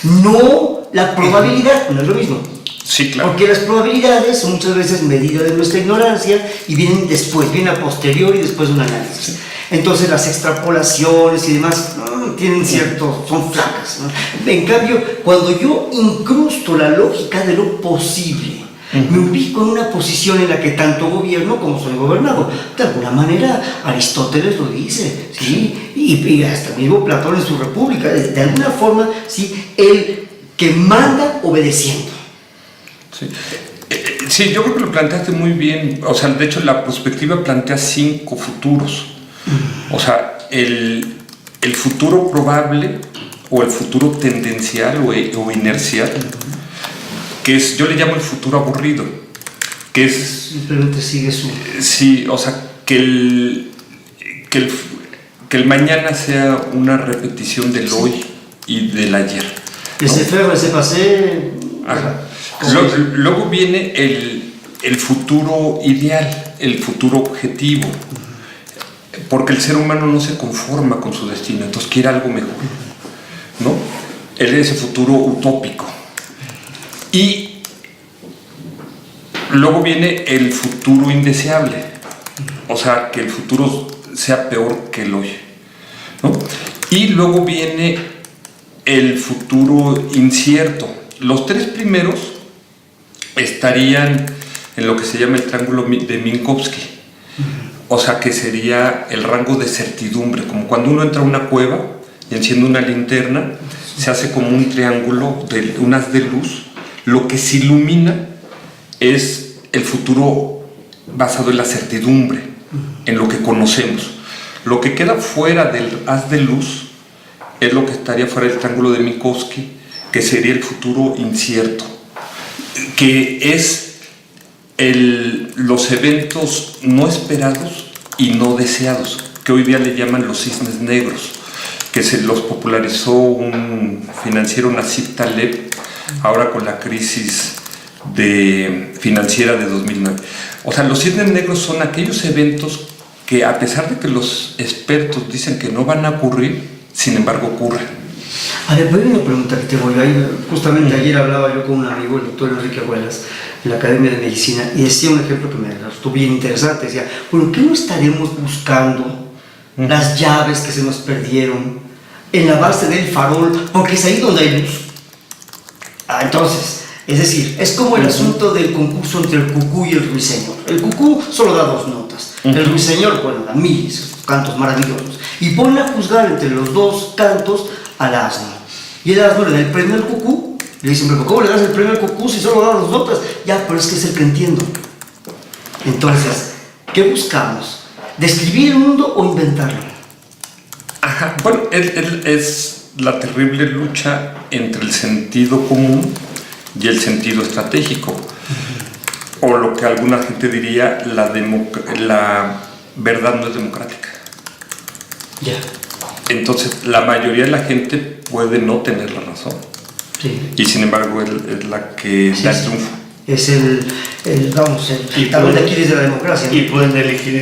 Speaker 3: no la probabilidad, no es lo mismo.
Speaker 2: Sí, claro.
Speaker 3: Porque las probabilidades son muchas veces medidas de nuestra ignorancia y vienen después, vienen a posteriori después de un análisis. Entonces las extrapolaciones y demás tienen son flacas, ¿no? En cambio, cuando yo incrusto la lógica de lo posible Me ubico en una posición en la que tanto gobierno como soy gobernado. De alguna manera, Aristóteles lo dice, ¿sí? Y hasta mismo Platón en su República, de alguna forma, ¿sí? El que manda obedeciendo.
Speaker 2: Sí. Sí, yo creo que lo planteaste muy bien. O sea, de hecho, la perspectiva plantea 5 futuros. O sea, el futuro probable o el futuro tendencial o inercial, que es, yo le llamo el futuro aburrido, que es...
Speaker 3: Simplemente sigue su...
Speaker 2: Sí, o sea, que el mañana sea una repetición del hoy y del ayer, ¿no?
Speaker 3: Ese faire, ese passé...
Speaker 2: Ajá. Luego viene el futuro ideal, el futuro objetivo, porque el ser humano no se conforma con su destino, entonces quiere algo mejor, ¿no? Ese futuro utópico. Y luego viene el futuro indeseable, o sea, que el futuro sea peor que el hoy, ¿no? Y luego viene el futuro incierto. Los 3 primeros estarían en lo que se llama el triángulo de Minkowski, o sea, que sería el rango de certidumbre, como cuando uno entra a una cueva y enciende una linterna, se hace como un triángulo de un haz de luz. Lo que se ilumina es el futuro basado en la certidumbre, en lo que conocemos. Lo que queda fuera del haz de luz es lo que estaría fuera del triángulo de Minkowski, que sería el futuro incierto, que es los eventos no esperados y no deseados, que hoy día le llaman los cisnes negros, que se los popularizó un financiero, Nassim Taleb, ahora con la crisis financiera de 2009. O sea, los cisnes negros son aquellos eventos que, a pesar de que los expertos dicen que no van a ocurrir, sin embargo ocurren.
Speaker 3: A ver, voy a una pregunta que te voy a ir. Justamente ayer hablaba yo con un amigo, el doctor Enrique Abuelas, en la Academia de Medicina, y decía un ejemplo que me resultó bien interesante. Decía, ¿por qué no estaremos buscando las llaves que se nos perdieron en la base del farol? Porque es ahí donde hay luz. Entonces, es decir, es como el asunto del concurso entre el cucú y el ruiseñor. El cucú solo da 2 notas, el ruiseñor, bueno, da 1000 cantos maravillosos. Y ponen a juzgar entre los 2 cantos al asno. Y el asno le da el premio al cucú. Le dicen, pero ¿cómo le das el premio al cucú si solo da 2 notas? Ya, pero es que es el que entiendo. Entonces, ¿qué buscamos? ¿Describir el mundo o inventarlo?
Speaker 2: Ajá. Bueno, es la terrible lucha entre el sentido común y el sentido estratégico. O lo que alguna gente diría, la verdad no es democrática.
Speaker 3: Ya.
Speaker 2: Entonces, la mayoría de la gente puede no tener la razón.
Speaker 3: Sí.
Speaker 2: Y sin embargo es la que da el triunfo.
Speaker 3: Es el talón de Aquiles de la democracia, ¿no?
Speaker 1: Y pueden elegir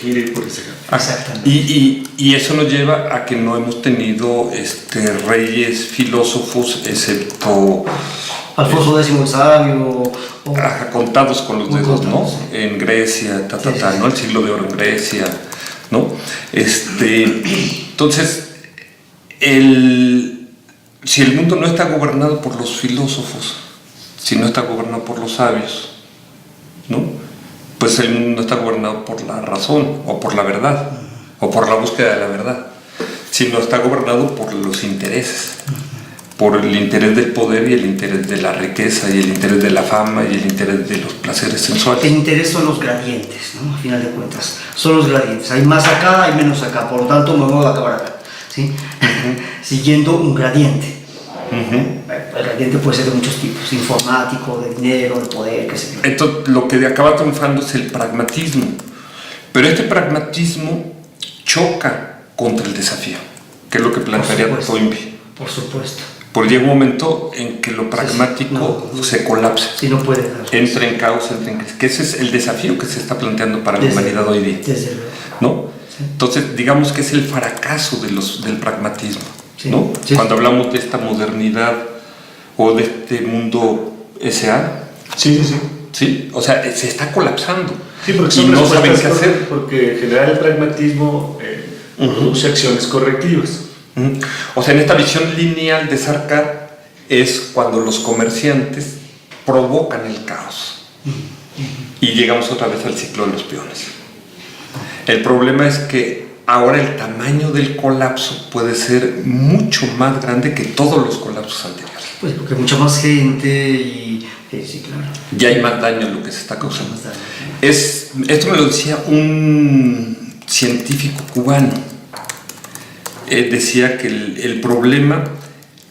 Speaker 1: ir por ese camino.
Speaker 3: Exactamente.
Speaker 2: Y eso nos lleva a que no hemos tenido reyes filósofos, excepto
Speaker 3: Alfonso X el Sabio.
Speaker 2: contados con los dedos, ¿no?
Speaker 3: Sí.
Speaker 2: En Grecia,
Speaker 3: Sí.
Speaker 2: ¿no? El siglo de oro en Grecia, ¿no? Entonces, si el mundo no está gobernado por los filósofos, si no está gobernado por los sabios, ¿no? Pues el mundo no está gobernado por la razón o por la verdad o por la búsqueda de la verdad, sino está gobernado por los intereses, por el interés del poder y el interés de la riqueza y el interés de la fama y el interés de los placeres sensuales.
Speaker 3: El interés son los gradientes, ¿no? A final de cuentas, son los gradientes. Hay más acá, hay menos acá, por lo tanto me voy a acabar acá, ¿sí? Siguiendo un gradiente. El gradiente puede ser de muchos tipos, informático, de dinero, de poder, qué sé yo.
Speaker 2: Entonces, lo que acaba triunfando es el pragmatismo, pero este pragmatismo choca contra el desafío, que es lo que plantearía Toynbee.
Speaker 3: Por supuesto.
Speaker 2: Porque llega un momento en que lo pragmático se colapsa,
Speaker 3: no puede dar.
Speaker 2: entra en caos, entra en crisis, que ese es el desafío que se está planteando para la humanidad hoy día, ¿no? Sí. Entonces, digamos que es el fracaso del pragmatismo, sí, ¿no? Sí. Cuando hablamos de esta modernidad o de este mundo SA, sí, o sea, se está colapsando.
Speaker 1: Sí, porque
Speaker 2: y no saben qué hacer.
Speaker 1: Porque en general el pragmatismo produce acciones correctivas.
Speaker 2: O sea, en esta visión lineal de Sarkar es cuando los comerciantes provocan el caos. y llegamos otra vez al ciclo de los peones. El problema es que ahora el tamaño del colapso puede ser mucho más grande que todos los colapsos anteriores.
Speaker 3: Pues porque mucha más gente y... sí, claro.
Speaker 2: Ya hay más daño en lo que se está causando.
Speaker 3: Más daño.
Speaker 2: Esto me lo decía un científico cubano. Decía que el problema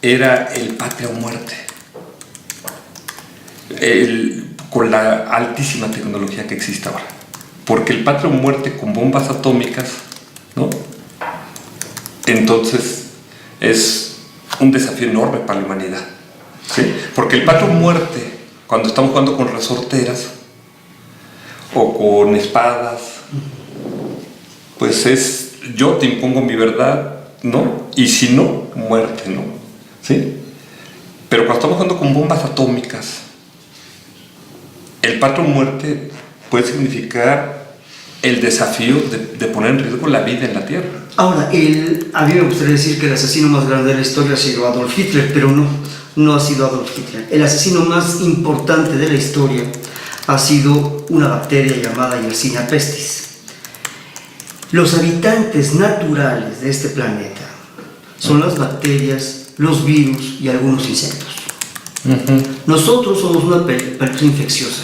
Speaker 2: era el patria o muerte. Con la altísima tecnología que existe ahora. Porque el patria o muerte con bombas atómicas, ¿no? Entonces es un desafío enorme para la humanidad, ¿sí? Porque el patria o muerte, cuando estamos jugando con resorteras o con espadas, pues es yo te impongo mi verdad, ¿no? Y si no, muerte, ¿no? ¿Sí? Pero cuando estamos jugando con bombas atómicas, el patria o muerte puede significar el desafío de poner en riesgo la vida en la Tierra.
Speaker 3: Ahora, a mí me gustaría decir que el asesino más grande de la historia ha sido Adolf Hitler, pero no ha sido Adolf Hitler. El asesino más importante de la historia ha sido una bacteria llamada Yersinia pestis. Los habitantes naturales de este planeta son las bacterias, los virus y algunos insectos. Nosotros somos una persona infecciosa.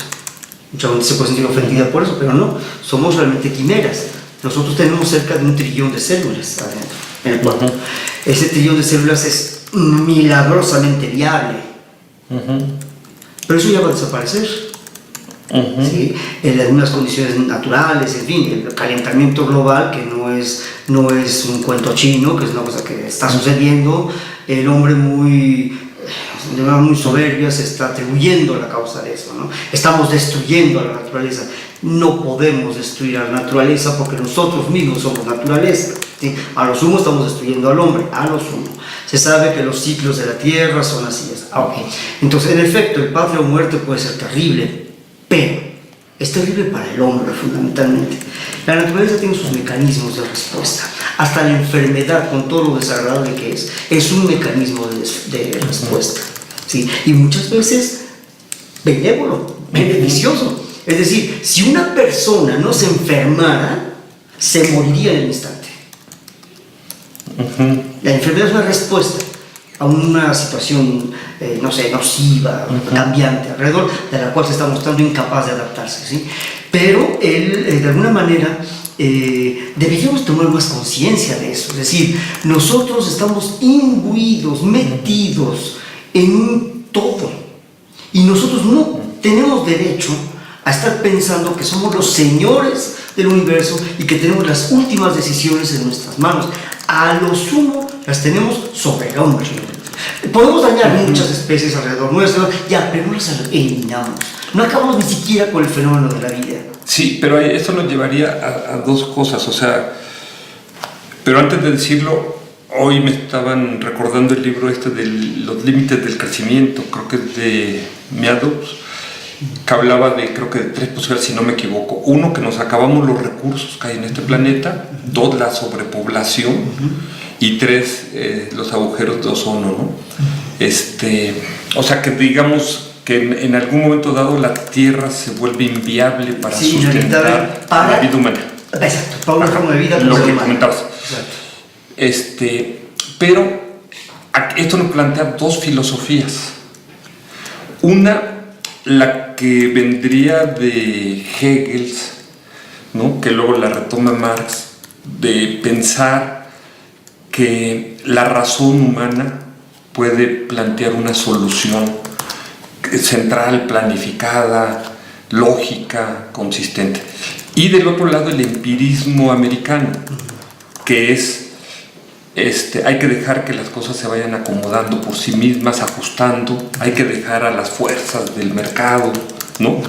Speaker 3: Mucha gente se puede sentir ofendida por eso, pero no, somos realmente quimeras. Nosotros tenemos cerca de 1 trillón de células adentro, en el cuerpo. Ese trillón de células es milagrosamente viable. Pero eso ya va a desaparecer. ¿Sí? En algunas condiciones naturales, en fin, el calentamiento global, que no es un cuento chino, que es una cosa que está sucediendo. El hombre de manera muy soberbia se está atribuyendo la causa de eso, ¿no? Estamos destruyendo a la naturaleza. No podemos destruir a la naturaleza porque nosotros mismos somos naturaleza, ¿sí? A lo sumo estamos destruyendo al hombre, a lo sumo. Se sabe que los ciclos de la Tierra son así. Okay. Entonces, en efecto, el patria o muerte puede ser terrible, pero es terrible para el hombre fundamentalmente. La naturaleza tiene sus mecanismos de respuesta. Hasta la enfermedad, con todo lo desagradable que es un mecanismo de respuesta, ¿sí? Y muchas veces benévolo, beneficioso. Es decir, si una persona no se enfermara, se moriría en el instante. La enfermedad es una respuesta a una situación, nociva, cambiante, alrededor de la cual se está mostrando incapaz de adaptarse, ¿sí? Pero él, de alguna manera, deberíamos tomar más conciencia de eso. Es decir, nosotros estamos imbuidos, metidos en un todo, y nosotros no tenemos derecho a estar pensando que somos los señores del universo y que tenemos las últimas decisiones en nuestras manos. A lo sumo las tenemos sobre el hombre. Podemos dañar muchas especies alrededor nuestro, pero no las eliminamos. No acabamos ni siquiera con el fenómeno de la vida.
Speaker 2: Sí, pero esto nos llevaría a dos cosas, pero antes de decirlo, hoy me estaban recordando el libro de los límites del crecimiento, creo que es de Meadows, que hablaba de 3 posibilidades, si no me equivoco. 1, que nos acabamos los recursos que hay en este planeta. 2, la sobrepoblación. Y 3, los agujeros de ozono, ¿no? Que digamos que en algún momento dado la Tierra se vuelve inviable para sustentar la vida humana.
Speaker 3: Exacto, para una forma de vida.
Speaker 2: Lo que comentabas. Pero esto nos plantea 2 filosofías. Una, la que vendría de Hegel, ¿no? Que luego la retoma Marx, de pensar que la razón humana puede plantear una solución central, planificada, lógica, consistente. Y del otro lado el empirismo americano, que es hay que dejar que las cosas se vayan acomodando por sí mismas, ajustando, hay que dejar a las fuerzas del mercado, ¿no?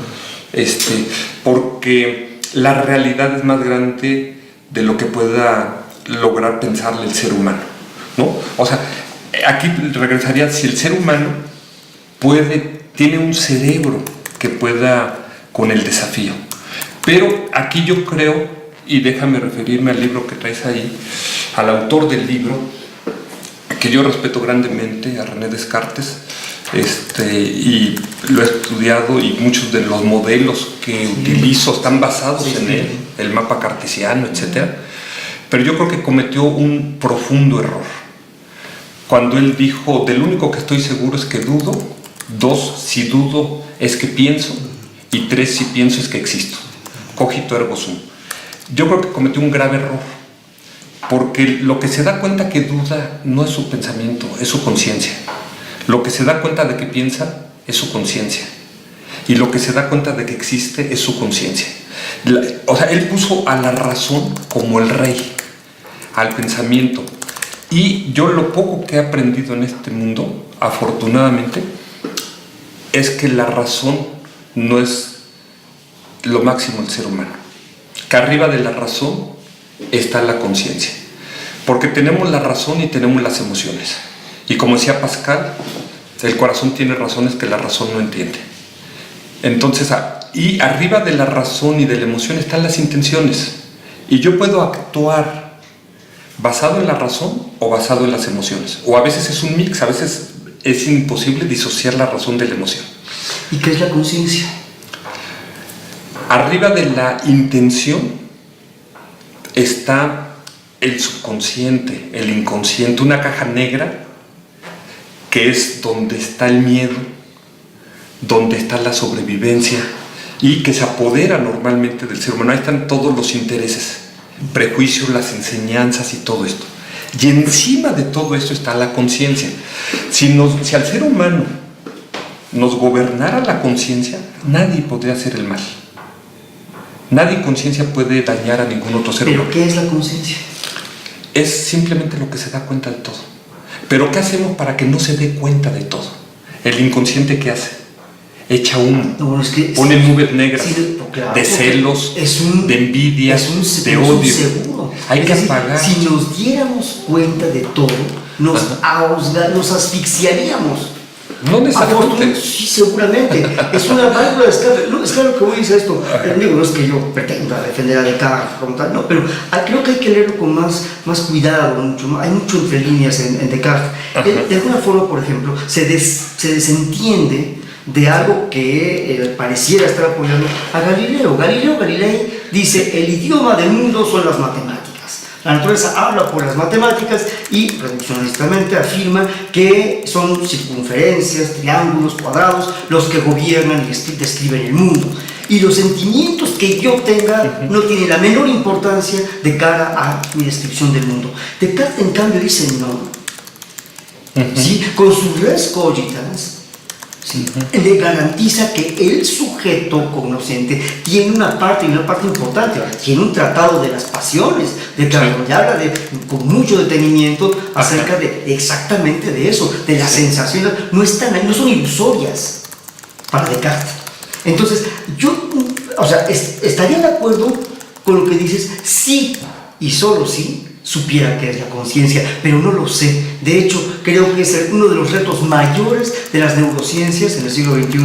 Speaker 2: Porque la realidad es más grande de lo que pueda lograr pensarle el ser humano, ¿no? Aquí regresaría, si el ser humano tiene un cerebro que pueda con el desafío. Pero aquí yo creo, y déjame referirme al libro que traes ahí, al autor del libro, que yo respeto grandemente, a René Descartes, y lo he estudiado, y muchos de los modelos que utilizo están basados en él, el mapa cartesiano, etc. Pero yo creo que cometió un profundo error cuando él dijo: del único que estoy seguro es que dudo, 2, si dudo es que pienso, y 3, si pienso es que existo. Cogito ergo sum. Yo creo que cometió un grave error, porque lo que se da cuenta que duda no es su pensamiento, es su conciencia. Lo que se da cuenta de que piensa es su conciencia, y lo que se da cuenta de que existe es su conciencia. O sea, él puso a la razón como el rey, al pensamiento. Y yo lo poco que he aprendido en este mundo, afortunadamente, es que la razón no es lo máximo del ser humano, que arriba de la razón está la conciencia, porque tenemos la razón y tenemos las emociones, y como decía Pascal, el corazón tiene razones que la razón no entiende. Entonces, y arriba de la razón y de la emoción están las intenciones, y yo puedo actuar basado en la razón o basado en las emociones, o a veces es un mix, a veces es imposible disociar la razón de la emoción.
Speaker 3: ¿Y qué es la conciencia?
Speaker 2: Arriba de la intención está el subconsciente, el inconsciente, una caja negra que es donde está el miedo, donde está la sobrevivencia, y que se apodera normalmente del ser humano. Ahí están todos los intereses, prejuicios, las enseñanzas y todo esto. Y encima de todo esto está la conciencia. Si al ser humano nos gobernara la conciencia, nadie podría hacer el mal. Nadie en conciencia puede dañar a ningún otro ser humano.
Speaker 3: ¿Pero qué es la conciencia?
Speaker 2: Es simplemente lo que se da cuenta de todo. Pero ¿qué hacemos para que no se dé cuenta de todo? El inconsciente, ¿qué hace? Echa humo,
Speaker 3: No, es que,
Speaker 2: pone nubes negras,
Speaker 3: claro,
Speaker 2: de celos, de envidia, de odio.
Speaker 3: Seguro.
Speaker 2: Hay que apagar.
Speaker 3: Si nos diéramos cuenta de todo, nos asfixiaríamos.
Speaker 2: No necesariamente.
Speaker 3: Sí, seguramente. Es una válvula de escape. No, es claro que voy a decir esto. Digo, no es que yo pretenda defender a Descartes como tal, no, pero creo que hay que leerlo con más cuidado. Hay mucho entre líneas en Descartes. De alguna forma, por ejemplo, se desentiende de algo que pareciera estar apoyando a Galileo. Galileo Galilei dice: el idioma del mundo son las matemáticas. La naturaleza habla por las matemáticas, y reduccionistamente afirma que son circunferencias, triángulos, cuadrados los que gobiernan y describen el mundo. Y los sentimientos que yo tenga no tienen la menor importancia de cara a mi descripción del mundo. Descartes, en cambio, dice no. ¿Sí? Con su res cogitans, ¿sí? Le garantiza que el sujeto cognoscente tiene una parte importante, tiene un tratado de las pasiones, de que habla con mucho detenimiento acerca de exactamente de eso, de las sensaciones, no son ilusorias para Descartes. Entonces, yo estaría de acuerdo con lo que dices, sí y solo sí supiera qué es la conciencia, pero no lo sé. De hecho, creo que es uno de los retos mayores de las neurociencias en el siglo XXI,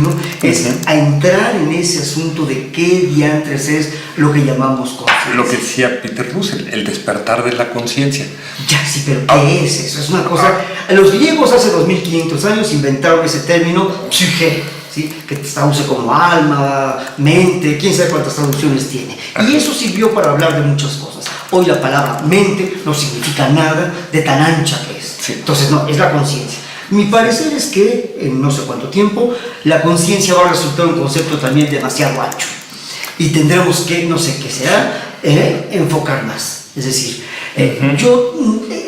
Speaker 3: es a entrar en ese asunto de qué diantres es lo que llamamos conciencia.
Speaker 2: Lo que decía Peter Russell, el despertar de la conciencia.
Speaker 3: Ya, sí, pero ¿qué es eso? Es una cosa... Los griegos hace 2500 años inventaron ese término psyche, ¿sí? Que se traduce como alma, mente, quién sabe cuántas traducciones tiene. Y eso sirvió para hablar de muchas cosas. Hoy la palabra mente no significa nada de tan ancha que es. Sí. Entonces, no, es la conciencia. Mi parecer es que en no sé cuánto tiempo la conciencia va a resultar un concepto también demasiado ancho. Y tendremos que, no sé qué será, enfocar más. Es decir, yo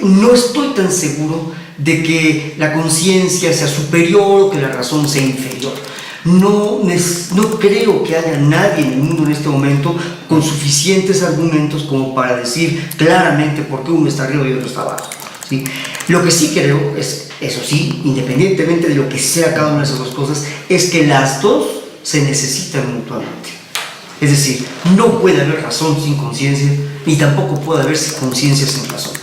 Speaker 3: no estoy tan seguro de que la conciencia sea superior o que la razón sea inferior. No creo que haya nadie en el mundo en este momento con suficientes argumentos como para decir claramente por qué uno está arriba y otro está abajo, ¿sí? Lo que sí creo es, eso sí, independientemente de lo que sea cada una de esas dos cosas, es que las dos se necesitan mutuamente. Es decir, no puede haber razón sin conciencia, ni tampoco puede haber conciencia sin razón.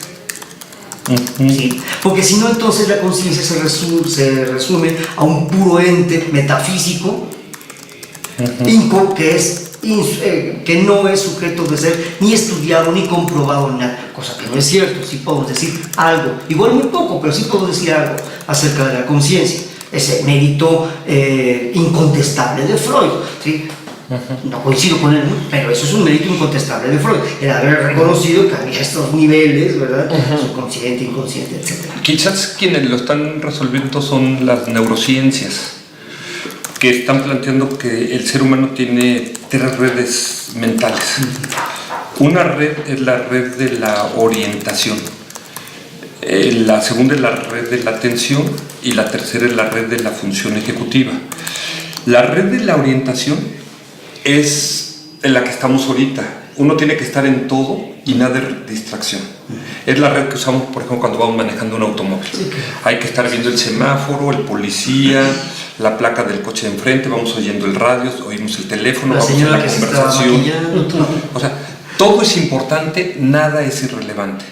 Speaker 3: ¿Sí? Porque si no, entonces la conciencia se resume a un puro ente metafísico que no es sujeto de ser ni estudiado ni comprobado ni nada, cosa que no es cierto. Sí podemos decir algo, igual muy poco, pero sí podemos decir algo acerca de la conciencia. ese mérito incontestable de Freud, ¿sí? No coincido con él, pero eso es un mérito incontestable de Freud, el haber reconocido que había estos niveles, ¿verdad? Subconsciente, inconsciente, etc.
Speaker 2: Quizás quienes lo están resolviendo son las neurociencias, que están planteando que el ser humano tiene 3 redes mentales. Una red es la red de la orientación, la segunda es la red de la atención y la tercera es la red de la función ejecutiva. La red de la orientación es en la que estamos ahorita. Uno tiene que estar en todo y nada de distracción. Es la red que usamos, por ejemplo, cuando vamos manejando un automóvil. Hay que estar viendo el semáforo, el policía, la placa del coche de enfrente, vamos oyendo el radio, oímos el teléfono, vamos a la conversación. O sea, todo es importante, nada es irrelevante.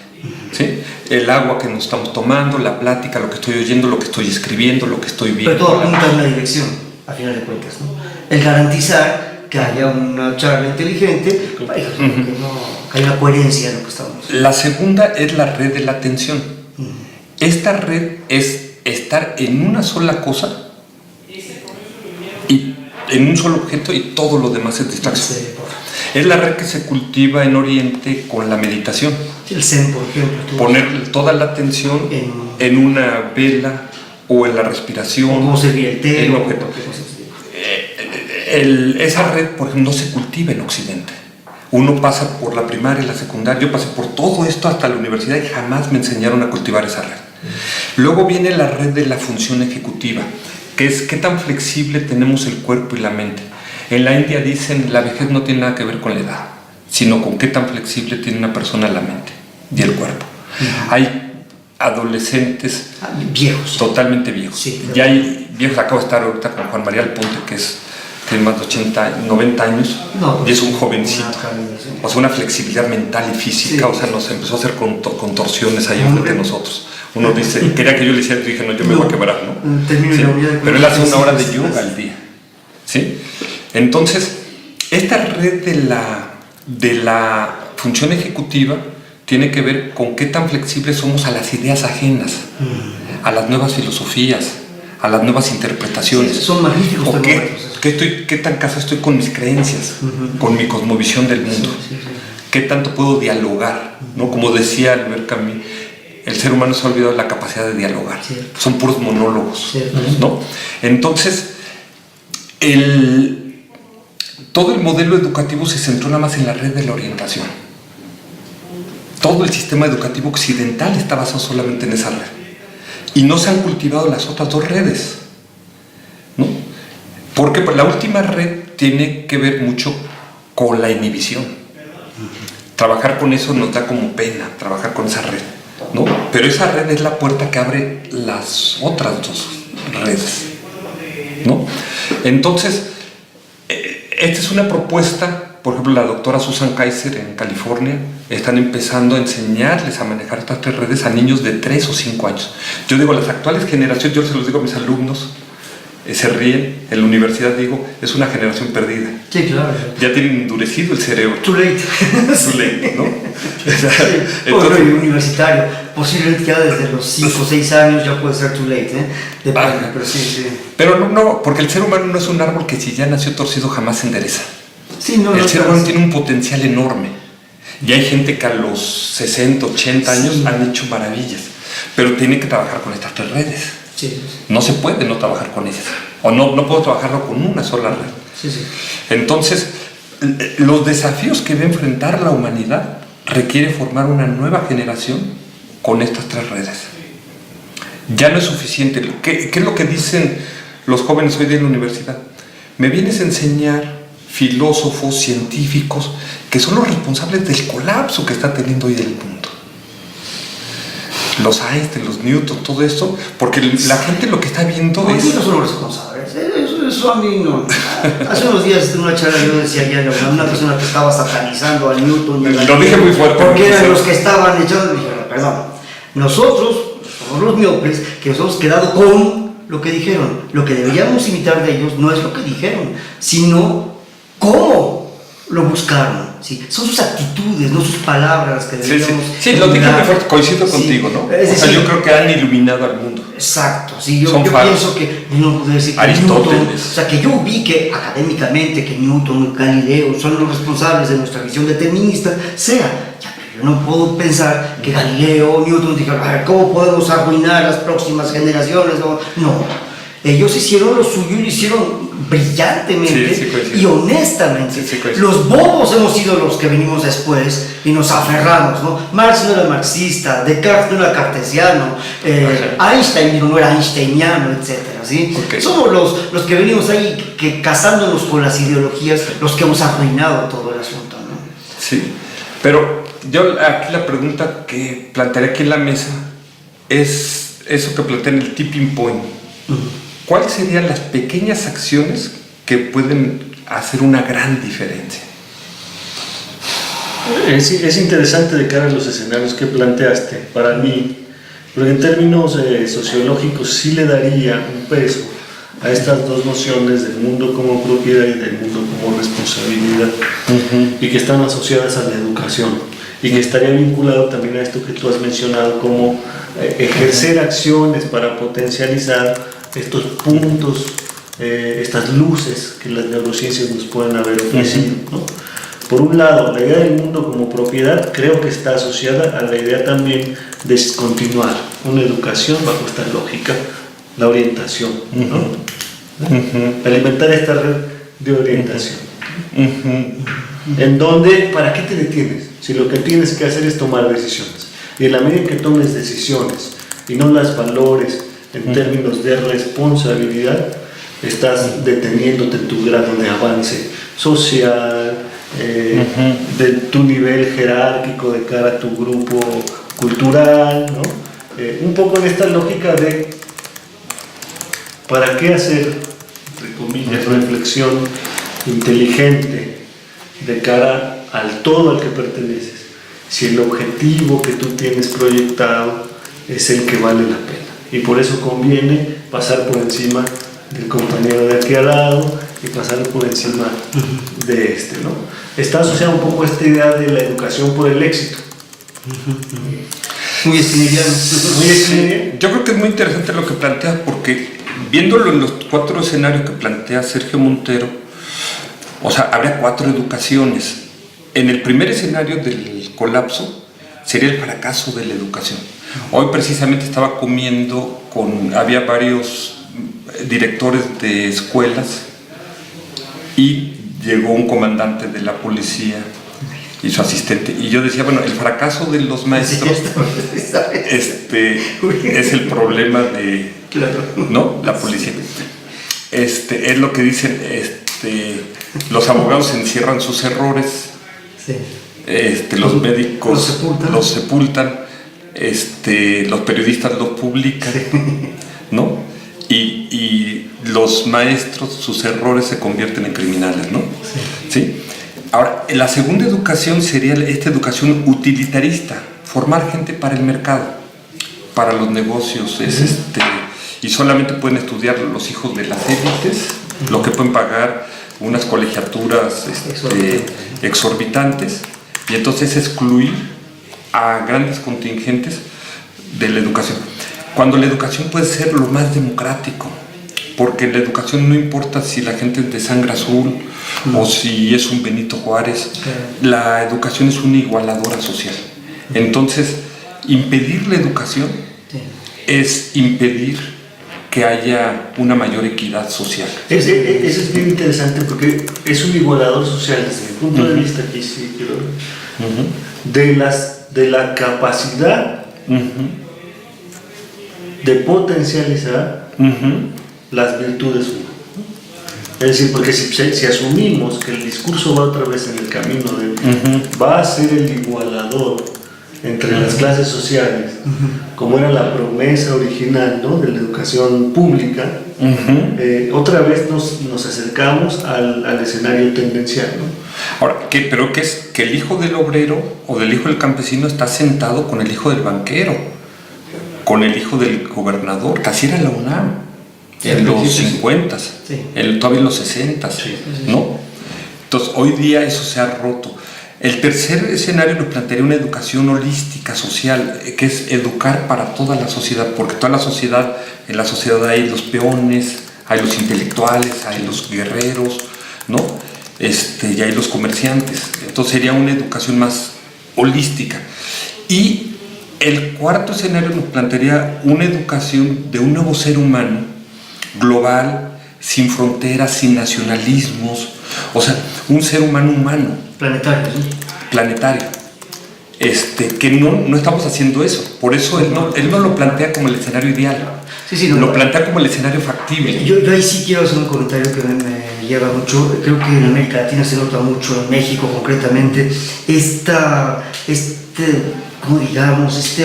Speaker 2: ¿Sí? El agua que nos estamos tomando, la plática, lo que estoy oyendo, lo que estoy escribiendo, lo que estoy viendo.
Speaker 3: Pero todo apunta a una dirección, a final de cuentas, ¿no? El garantizar que haya una charla inteligente, que haya una coherencia en lo que estamos.
Speaker 2: La segunda es la red de la atención. Esta red es estar en una sola cosa y en un solo objeto y todo lo demás es distracción. Es la red que se cultiva en Oriente con la meditación.
Speaker 3: El Zen, por ejemplo.
Speaker 2: Poner toda la atención en una vela o en la respiración.
Speaker 3: Cómo servir el té.
Speaker 2: En un objeto. Esa red, por ejemplo, no se cultiva en Occidente. Uno pasa por la primaria, la secundaria, yo pasé por todo esto hasta la universidad y jamás me enseñaron a cultivar esa red. Luego viene la red de la función ejecutiva, que es qué tan flexible tenemos el cuerpo y la mente. En la India dicen la vejez no tiene nada que ver con la edad, sino con qué tan flexible tiene una persona la mente y el cuerpo. Hay adolescentes
Speaker 3: viejos,
Speaker 2: totalmente viejos.
Speaker 3: Sí,
Speaker 2: ya hay viejos, acabo de estar ahorita con Juan María Alponte, que tiene más de 80, 90 años, y es un jovencito. O sea, una flexibilidad mental y física, o sea, nos empezó a hacer contorsiones ahí frente a nosotros. Uno dice, quería que yo le hiciera, y dije, no, yo me voy a quebrar, ¿no? Sí, pero él hace 1 hora de yoga al día, ¿sí? Entonces, esta red de la función ejecutiva tiene que ver con qué tan flexibles somos a las ideas ajenas, a las nuevas filosofías, a las nuevas interpretaciones.
Speaker 3: Son magníficos
Speaker 2: termómetros. ¿Qué tan casado estoy con mis creencias, con mi cosmovisión del mundo? ¿Qué tanto puedo dialogar? ¿No? Como decía Albert Camus, el ser humano se ha olvidado de la capacidad de dialogar. Son puros monólogos, ¿no? Entonces, todo el modelo educativo se centró nada más en la red de la orientación. Todo el sistema educativo occidental está basado solamente en esa red. Y no se han cultivado las otras 2 redes, ¿no? Porque la última red tiene que ver mucho con la inhibición. Trabajar con eso nos da como pena, trabajar con esa red, ¿no? Pero esa red es la puerta que abre las otras 2 redes, ¿no? Entonces, esta es una propuesta. Por ejemplo, la doctora Susan Kaiser en California están empezando a enseñarles a manejar estas 3 redes a niños de 3 o 5 años. Yo digo, las actuales generaciones, yo se los digo a mis alumnos, se ríen, en la universidad digo, es una generación perdida.
Speaker 3: Sí, claro.
Speaker 2: Ya tienen endurecido el cerebro.
Speaker 3: Too late.
Speaker 2: Too late, ¿no?
Speaker 3: Entonces, universitario, posiblemente ya desde los 5 o 6 años ya puede ser too late, ¿eh? Depende, pero sí.
Speaker 2: Pero no, porque el ser humano no es un árbol que si ya nació torcido jamás se endereza.
Speaker 3: Sí,
Speaker 2: el ser humano tiene un potencial enorme y hay gente que a los 60, 80 años han hecho maravillas, pero tiene que trabajar con estas 3 redes. No se puede no trabajar con ellas, o no puedo trabajarlo con una sola red. Entonces, los desafíos que debe enfrentar la humanidad requiere formar una nueva generación con estas 3 redes. Ya no es suficiente. ¿Qué es lo que dicen los jóvenes hoy día en la universidad? Me vienes a enseñar filósofos, científicos, que son los responsables del colapso que está teniendo hoy el mundo. Los Einstein, los Newton, todo esto, porque la gente lo que está viendo es...
Speaker 3: No son los responsables, eso a mí no. Hace unos días en una charla yo decía ya una persona que estaba satanizando a Newton.
Speaker 2: Lo dije muy fuerte.
Speaker 3: Porque eran los que estaban echando, dije, perdón, nosotros somos los miopes que nos hemos quedado con lo que dijeron. Lo que deberíamos imitar de ellos no es lo que dijeron, sino cómo lo buscaron. ¿sí? Son sus actitudes, no sus palabras que deberíamos...
Speaker 2: Sí, lo dije muy fuerte, coincido contigo, ¿no?
Speaker 3: Es decir,
Speaker 2: o sea, yo creo que han iluminado al mundo.
Speaker 3: Exacto, sí, yo pienso que uno puede decir que
Speaker 2: Aristóteles.
Speaker 3: Newton, o sea, que yo ubique académicamente que Newton, Galileo son los responsables de nuestra visión determinista, sea. Yo no puedo pensar que Galileo o Newton dijeron, a ver, ¿cómo podemos arruinar las próximas generaciones? No. Ellos hicieron lo suyo y lo hicieron brillantemente y honestamente. Los bobos hemos sido los que venimos después y nos aferramos, ¿no? Marx no era marxista, Descartes no era cartesiano, Einstein no era einsteiniano, etc. ¿sí? Somos los que venimos ahí que casándonos con las ideologías, los que hemos arruinado todo el asunto, ¿no?
Speaker 2: Sí, pero yo aquí la pregunta que plantearé aquí en la mesa es eso que planteé en el tipping point. ¿Cuáles serían las pequeñas acciones que pueden hacer una gran diferencia?
Speaker 1: Es interesante de cara a los escenarios que planteaste, para mí, porque en términos sociológicos sí le daría un peso a estas dos nociones del mundo como propiedad y del mundo como responsabilidad, y que están asociadas a la educación, y que estaría vinculado también a esto que tú has mencionado como ejercer acciones para potencializar estos puntos, estas luces que las neurociencias nos pueden haber ofrecido, ¿no? Por un lado, la idea del mundo como propiedad creo que está asociada a la idea también de continuar una educación bajo esta lógica, la orientación, ¿no? Alimentar esta red de orientación. En donde, ¿para qué te detienes? Si lo que tienes que hacer es tomar decisiones. Y en la medida que tomes decisiones y no las valores en términos de responsabilidad, estás deteniéndote en tu grado de avance social, de tu nivel jerárquico de cara a tu grupo cultural, ¿no? Un poco en esta lógica de ¿para qué hacer, entre comillas, reflexión inteligente de cara al todo al que perteneces, si el objetivo que tú tienes proyectado es el que vale la pena? Y por eso conviene pasar por encima del compañero de aquí al lado y pasar por encima de este, ¿no? Está asociada un poco a esta idea de la educación por el éxito.
Speaker 3: Muy esquineriano.
Speaker 2: Yo creo que es muy interesante lo que planteas, porque viéndolo en los 4 escenarios que plantea Sergio Montero, o sea, habría 4 educaciones. En el primer escenario del colapso sería el fracaso de la educación. Hoy precisamente estaba comiendo había varios directores de escuelas y llegó un comandante de la policía y su asistente, y yo decía, bueno, el fracaso de los maestros es el problema de, ¿no? La policía. Es lo que dicen, los abogados encierran sus errores, los médicos los sepultan, los periodistas los publican, ¿no? Y los maestros, sus errores se convierten en criminales, ¿no? ¿Sí? Ahora, la segunda educación sería esta educación utilitarista, formar gente para el mercado, para los negocios, y solamente pueden estudiar los hijos de las élites, los que pueden pagar unas colegiaturas exorbitantes, y entonces excluir a grandes contingentes de la educación. Cuando la educación puede ser lo más democrático, porque en la educación no importa si la gente es de sangre azul o si es un Benito Juárez, la educación es una igualadora social. Entonces, impedir la educación es impedir que haya una mayor equidad social.
Speaker 1: Eso es bien interesante porque es un igualador social desde mi punto de vista, aquí sí quiero de la capacidad de potencializar las virtudes humanas. Es decir, porque si asumimos que el discurso va otra vez en el camino de va a ser el igualador entre las clases sociales, como era la promesa original, ¿no?, de la educación pública, otra vez nos acercamos al escenario tendencial, ¿no?
Speaker 2: Ahora, ¿pero qué es? Que el hijo del obrero o del hijo del campesino está sentado con el hijo del banquero, con el hijo del gobernador, casi era la UNAM, en los 50, todavía en los 60, ¿no? Entonces, hoy día eso se ha roto. El tercer escenario nos plantearía una educación holística social, que es educar para toda la sociedad, porque toda la sociedad, en la sociedad hay los peones, hay los intelectuales, hay los guerreros, ¿no? Y hay los comerciantes. Entonces sería una educación más holística. Y el cuarto escenario nos plantearía una educación de un nuevo ser humano, global, sin fronteras, sin nacionalismos, o sea, un ser humano.
Speaker 3: Planetario, ¿sí?
Speaker 2: Planetario. Que no estamos haciendo eso. Por eso él no lo plantea como el escenario ideal.
Speaker 3: Sí,
Speaker 2: lo plantea como el escenario factible.
Speaker 3: Yo ahí sí quiero hacer un comentario que me lleva mucho. Creo que en América Latina se nota mucho, en México concretamente, como digamos,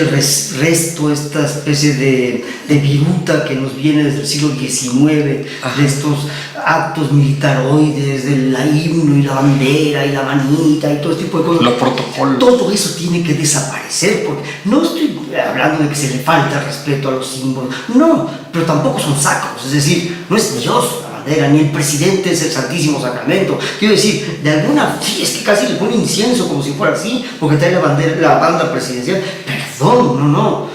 Speaker 3: resto, esta especie de viruta que nos viene desde el siglo XIX, de estos actos militaroides, del himno y la bandera y la manita y todo este tipo de cosas.
Speaker 2: Los protocolos.
Speaker 3: Todo eso tiene que desaparecer, porque no estoy hablando de que se le falta respeto a los símbolos, no, pero tampoco son sacros, es decir, no es Dios la bandera, ni el presidente es el Santísimo Sacramento. Quiero decir, de alguna, sí, es que casi le pone incienso como si fuera así, porque trae la banda presidencial. Perdón, no.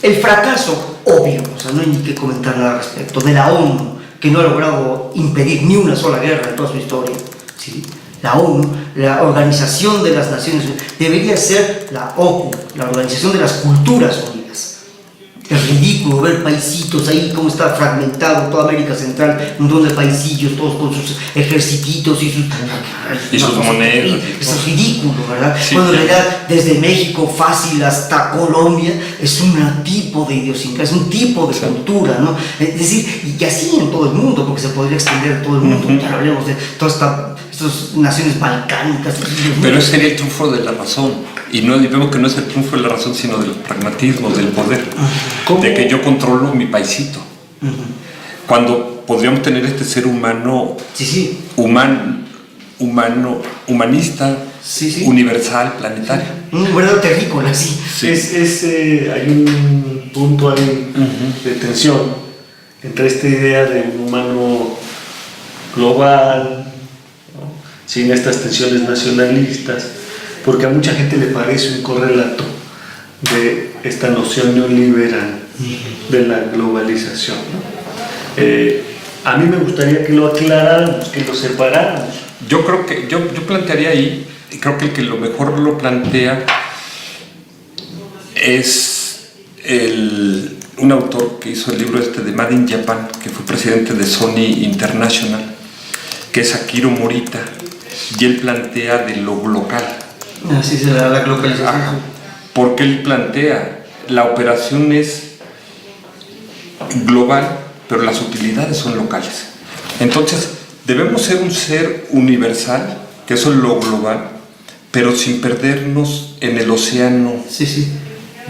Speaker 3: El fracaso obvio, o sea, no hay ni que comentar nada al respecto, de la ONU, que no ha logrado impedir ni una sola guerra en toda su historia, ¿sí? La ONU, la Organización de las Naciones Unidas, debería ser la OCU, la Organización de las Culturas Unidas. Es ridículo ver paisitos ahí, como está fragmentado toda América Central, un montón de paisillos, todos con sus ejercititos y sus
Speaker 2: monedas.
Speaker 3: Es ridículo, ¿verdad?
Speaker 2: Sí,
Speaker 3: Cuando en realidad desde México fácil hasta Colombia es un tipo de idiosincrasia, es un tipo de cultura, ¿no? Es decir, y así en todo el mundo, porque se podría extender a todo el mundo. Ya hablemos de todas estas naciones balcánicas.
Speaker 2: Pero ese sería el triunfo de la razón. Y vemos que no es el triunfo de la razón, sino del pragmatismo, del poder.
Speaker 1: ¿Cómo?
Speaker 2: De que yo controlo mi paisito. Cuando podríamos tener este ser humano, humanista, universal, planetario.
Speaker 3: Un verdadero terrícola, sí.
Speaker 1: Hay un punto ahí de tensión entre esta idea de un humano global, ¿no? Sin estas tensiones nacionalistas, porque a mucha gente le parece un correlato de esta noción neoliberal de la globalización, ¿no? A mí me gustaría que lo aclaráramos, que lo separáramos.
Speaker 2: Yo creo que yo plantearía ahí, y creo que el que lo mejor lo plantea es un autor que hizo el libro de Made in Japan, que fue presidente de Sony International, que es Akira Morita, y él plantea de lo local.
Speaker 3: Así será la globalización.
Speaker 2: Porque él plantea, la operación es global, pero las utilidades son locales. Entonces, debemos ser un ser universal, que eso es lo global, pero sin perdernos en el océano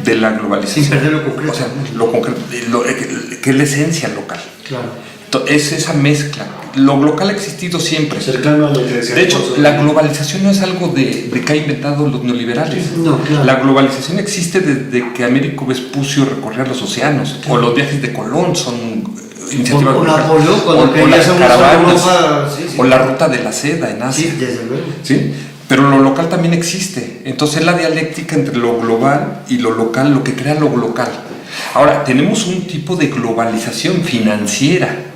Speaker 2: de la globalización.
Speaker 3: Sin perder lo concreto.
Speaker 2: O sea, lo concreto, que es la esencia local.
Speaker 3: Claro.
Speaker 2: Es esa mezcla. Lo local ha existido siempre.
Speaker 1: Cercano a lo que decía.
Speaker 2: De hecho, la globalización no es algo de que ha inventado los neoliberales.
Speaker 3: No, claro.
Speaker 2: La globalización existe desde que Américo Vespucio recorría los océanos, o los viajes de Colón son iniciativas.
Speaker 3: O Napoleón, cuando
Speaker 2: las caravanas, o la
Speaker 3: sí.
Speaker 2: ruta de la seda en Asia.
Speaker 3: Sí, desde luego.
Speaker 2: ¿Sí? Pero lo local también existe. Entonces es la dialéctica entre lo global y lo local, lo que crea lo local. Ahora, tenemos un tipo de globalización financiera,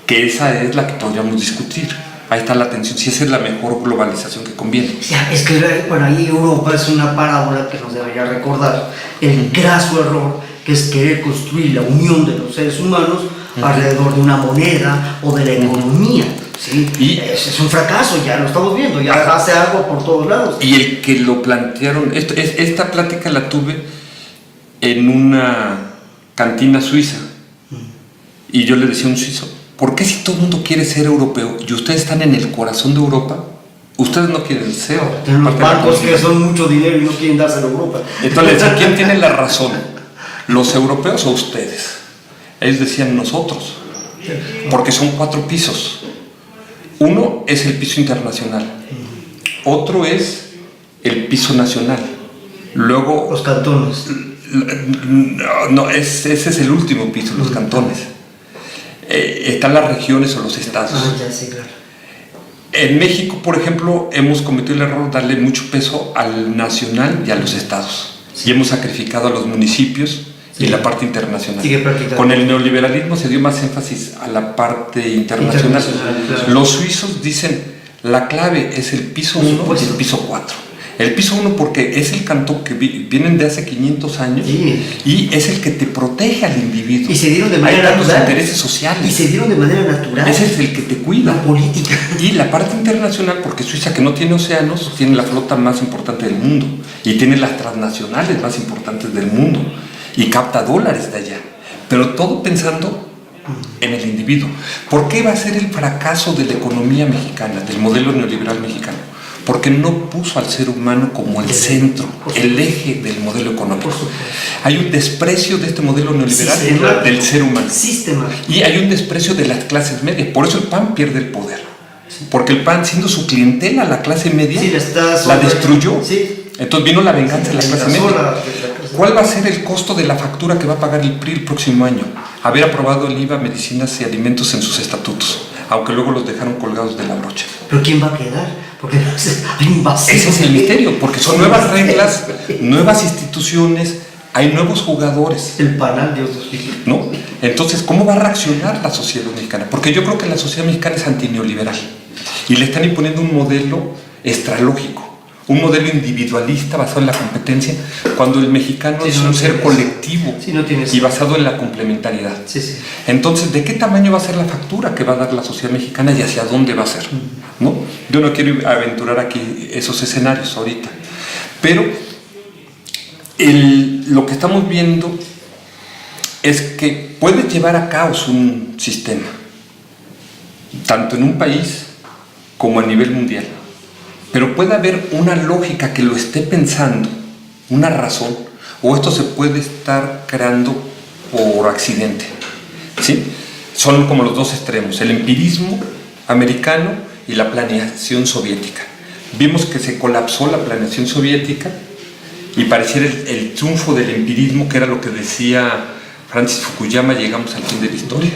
Speaker 2: que esa es la que podríamos discutir. Ahí está la tensión, si esa es la mejor globalización que conviene.
Speaker 3: Es que, bueno, ahí Europa es una parábola que nos debería recordar el graso error que es querer construir la unión de los seres humanos alrededor de una moneda o de la economía. ¿Sí? Y es un fracaso, ya lo estamos viendo, ya hace algo por todos lados.
Speaker 2: Y el que lo plantearon, esta plática la tuve en una cantina suiza, y yo le decía a un suizo, ¿por qué si todo el mundo quiere ser europeo y ustedes están en el corazón de Europa, ustedes no quieren ser?
Speaker 3: Tienen los bancos que son mucho dinero y no quieren dárselo a Europa.
Speaker 2: Entonces le decía, ¿quién tiene la razón? ¿Los europeos o ustedes? Ellos decían nosotros, porque son 4 pisos. Uno es el piso internacional, otro es el piso nacional, luego
Speaker 3: los cantones.
Speaker 2: No, ese es el último piso, los cantones. Están las regiones o los estados.
Speaker 3: Ya, sí, claro.
Speaker 2: En México, por ejemplo, hemos cometido el error de darle mucho peso al nacional y a los estados. Y hemos sacrificado a los municipios y la parte internacional. Con el neoliberalismo se dio más énfasis a la parte internacional. Claro. Los suizos dicen, la clave es el piso 1 y el piso 4. El piso 1 porque es el cantón que vienen de hace 500 años y es el que te protege al individuo.
Speaker 3: Y se dieron de manera
Speaker 2: natural. Hay tantos intereses
Speaker 3: Y
Speaker 2: sociales.
Speaker 3: se dieron de manera natural.
Speaker 2: Ese es el que te cuida.
Speaker 3: La política.
Speaker 2: Y la parte internacional, porque Suiza, que no tiene océanos, tiene la flota más importante del mundo y tiene las transnacionales más importantes del mundo y capta dólares de allá. Pero todo pensando en el individuo. ¿Por qué va a ser el fracaso de la economía mexicana, del modelo neoliberal mexicano? Porque no puso al ser humano como el centro, el eje del modelo económico. Hay un desprecio de este modelo neoliberal del ser humano. Y hay un desprecio de las clases medias. Por eso el PAN pierde el poder. Porque el PAN, siendo su clientela, la clase media, la destruyó. Entonces vino la venganza de la clase media. ¿Cuál va a ser el costo de la factura que va a pagar el PRI el próximo año? Haber aprobado el IVA, medicinas y alimentos en sus estatutos, aunque luego los dejaron colgados de la brocha.
Speaker 3: ¿Pero quién va a quedar? Porque hay un vacío.
Speaker 2: Ese es el misterio, porque son nuevas reglas, nuevas instituciones, hay nuevos jugadores.
Speaker 3: El panal de otros
Speaker 2: ¿no? Entonces, ¿cómo va a reaccionar la sociedad mexicana? Porque yo creo que la sociedad mexicana es antineoliberal y le están imponiendo un modelo estralógico, un modelo individualista basado en la competencia, cuando el mexicano es un ser colectivo y basado en la complementariedad. Entonces, ¿de qué tamaño va a ser la factura que va a dar la sociedad mexicana y hacia dónde va a ser? ¿No? Yo no quiero aventurar aquí esos escenarios ahorita, pero lo que estamos viendo es que puede llevar a caos un sistema, tanto en un país como a nivel mundial. Pero puede haber una lógica que lo esté pensando, una razón, o esto se puede estar creando por accidente. ¿Sí? Son como los dos extremos, el empirismo americano y la planeación soviética. Vimos que se colapsó la planeación soviética y pareciera el triunfo del empirismo, que era lo que decía Francis Fukuyama: llegamos al fin de la historia,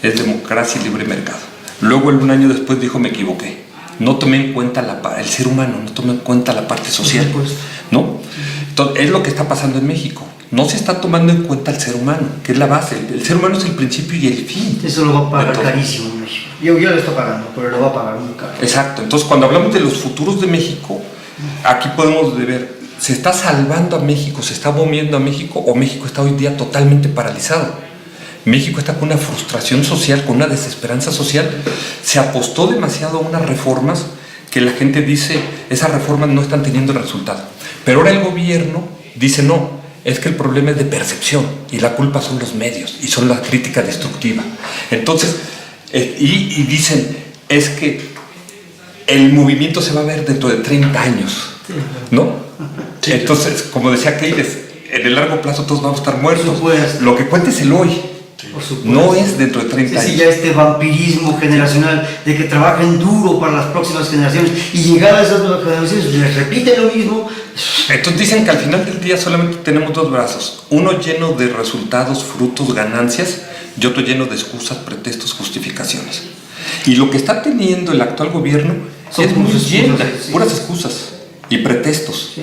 Speaker 2: es democracia y libre mercado. Luego él un año después dijo: me equivoqué. No tomé en cuenta el ser humano, no tomé en cuenta la parte social, ¿no? Entonces, es lo que está pasando en México. No se está tomando en cuenta el ser humano, que es la base. El ser humano es el principio y el fin.
Speaker 3: Eso lo va a pagar carísimo en México. Yo lo estoy pagando, pero lo va a pagar muy caro.
Speaker 2: Exacto. Entonces, cuando hablamos de los futuros de México, aquí podemos ver, ¿se está salvando a México, se está moviendo a México, o México está hoy día totalmente paralizado? México está con una frustración social, con una desesperanza social. Se apostó demasiado a unas reformas que la gente dice, esas reformas no están teniendo resultado. Pero ahora el gobierno dice, no, es que el problema es de percepción y la culpa son los medios y son la crítica destructiva. Entonces, y dicen, es que el movimiento se va a ver dentro de 30 años, ¿no? Entonces, como decía Keynes, en el largo plazo todos vamos a estar muertos. Lo que cuenta es el hoy. No es dentro de 30 años.
Speaker 3: Sí, ya este vampirismo generacional de que trabajen duro para las próximas generaciones y llegar a esas nuevas generaciones les repite lo mismo.
Speaker 2: Entonces dicen que al final del día solamente tenemos dos brazos, uno lleno de resultados, frutos, ganancias, y otro lleno de excusas, pretextos, justificaciones. Y lo que está teniendo el actual gobierno es muy lleno de puras excusas y pretextos.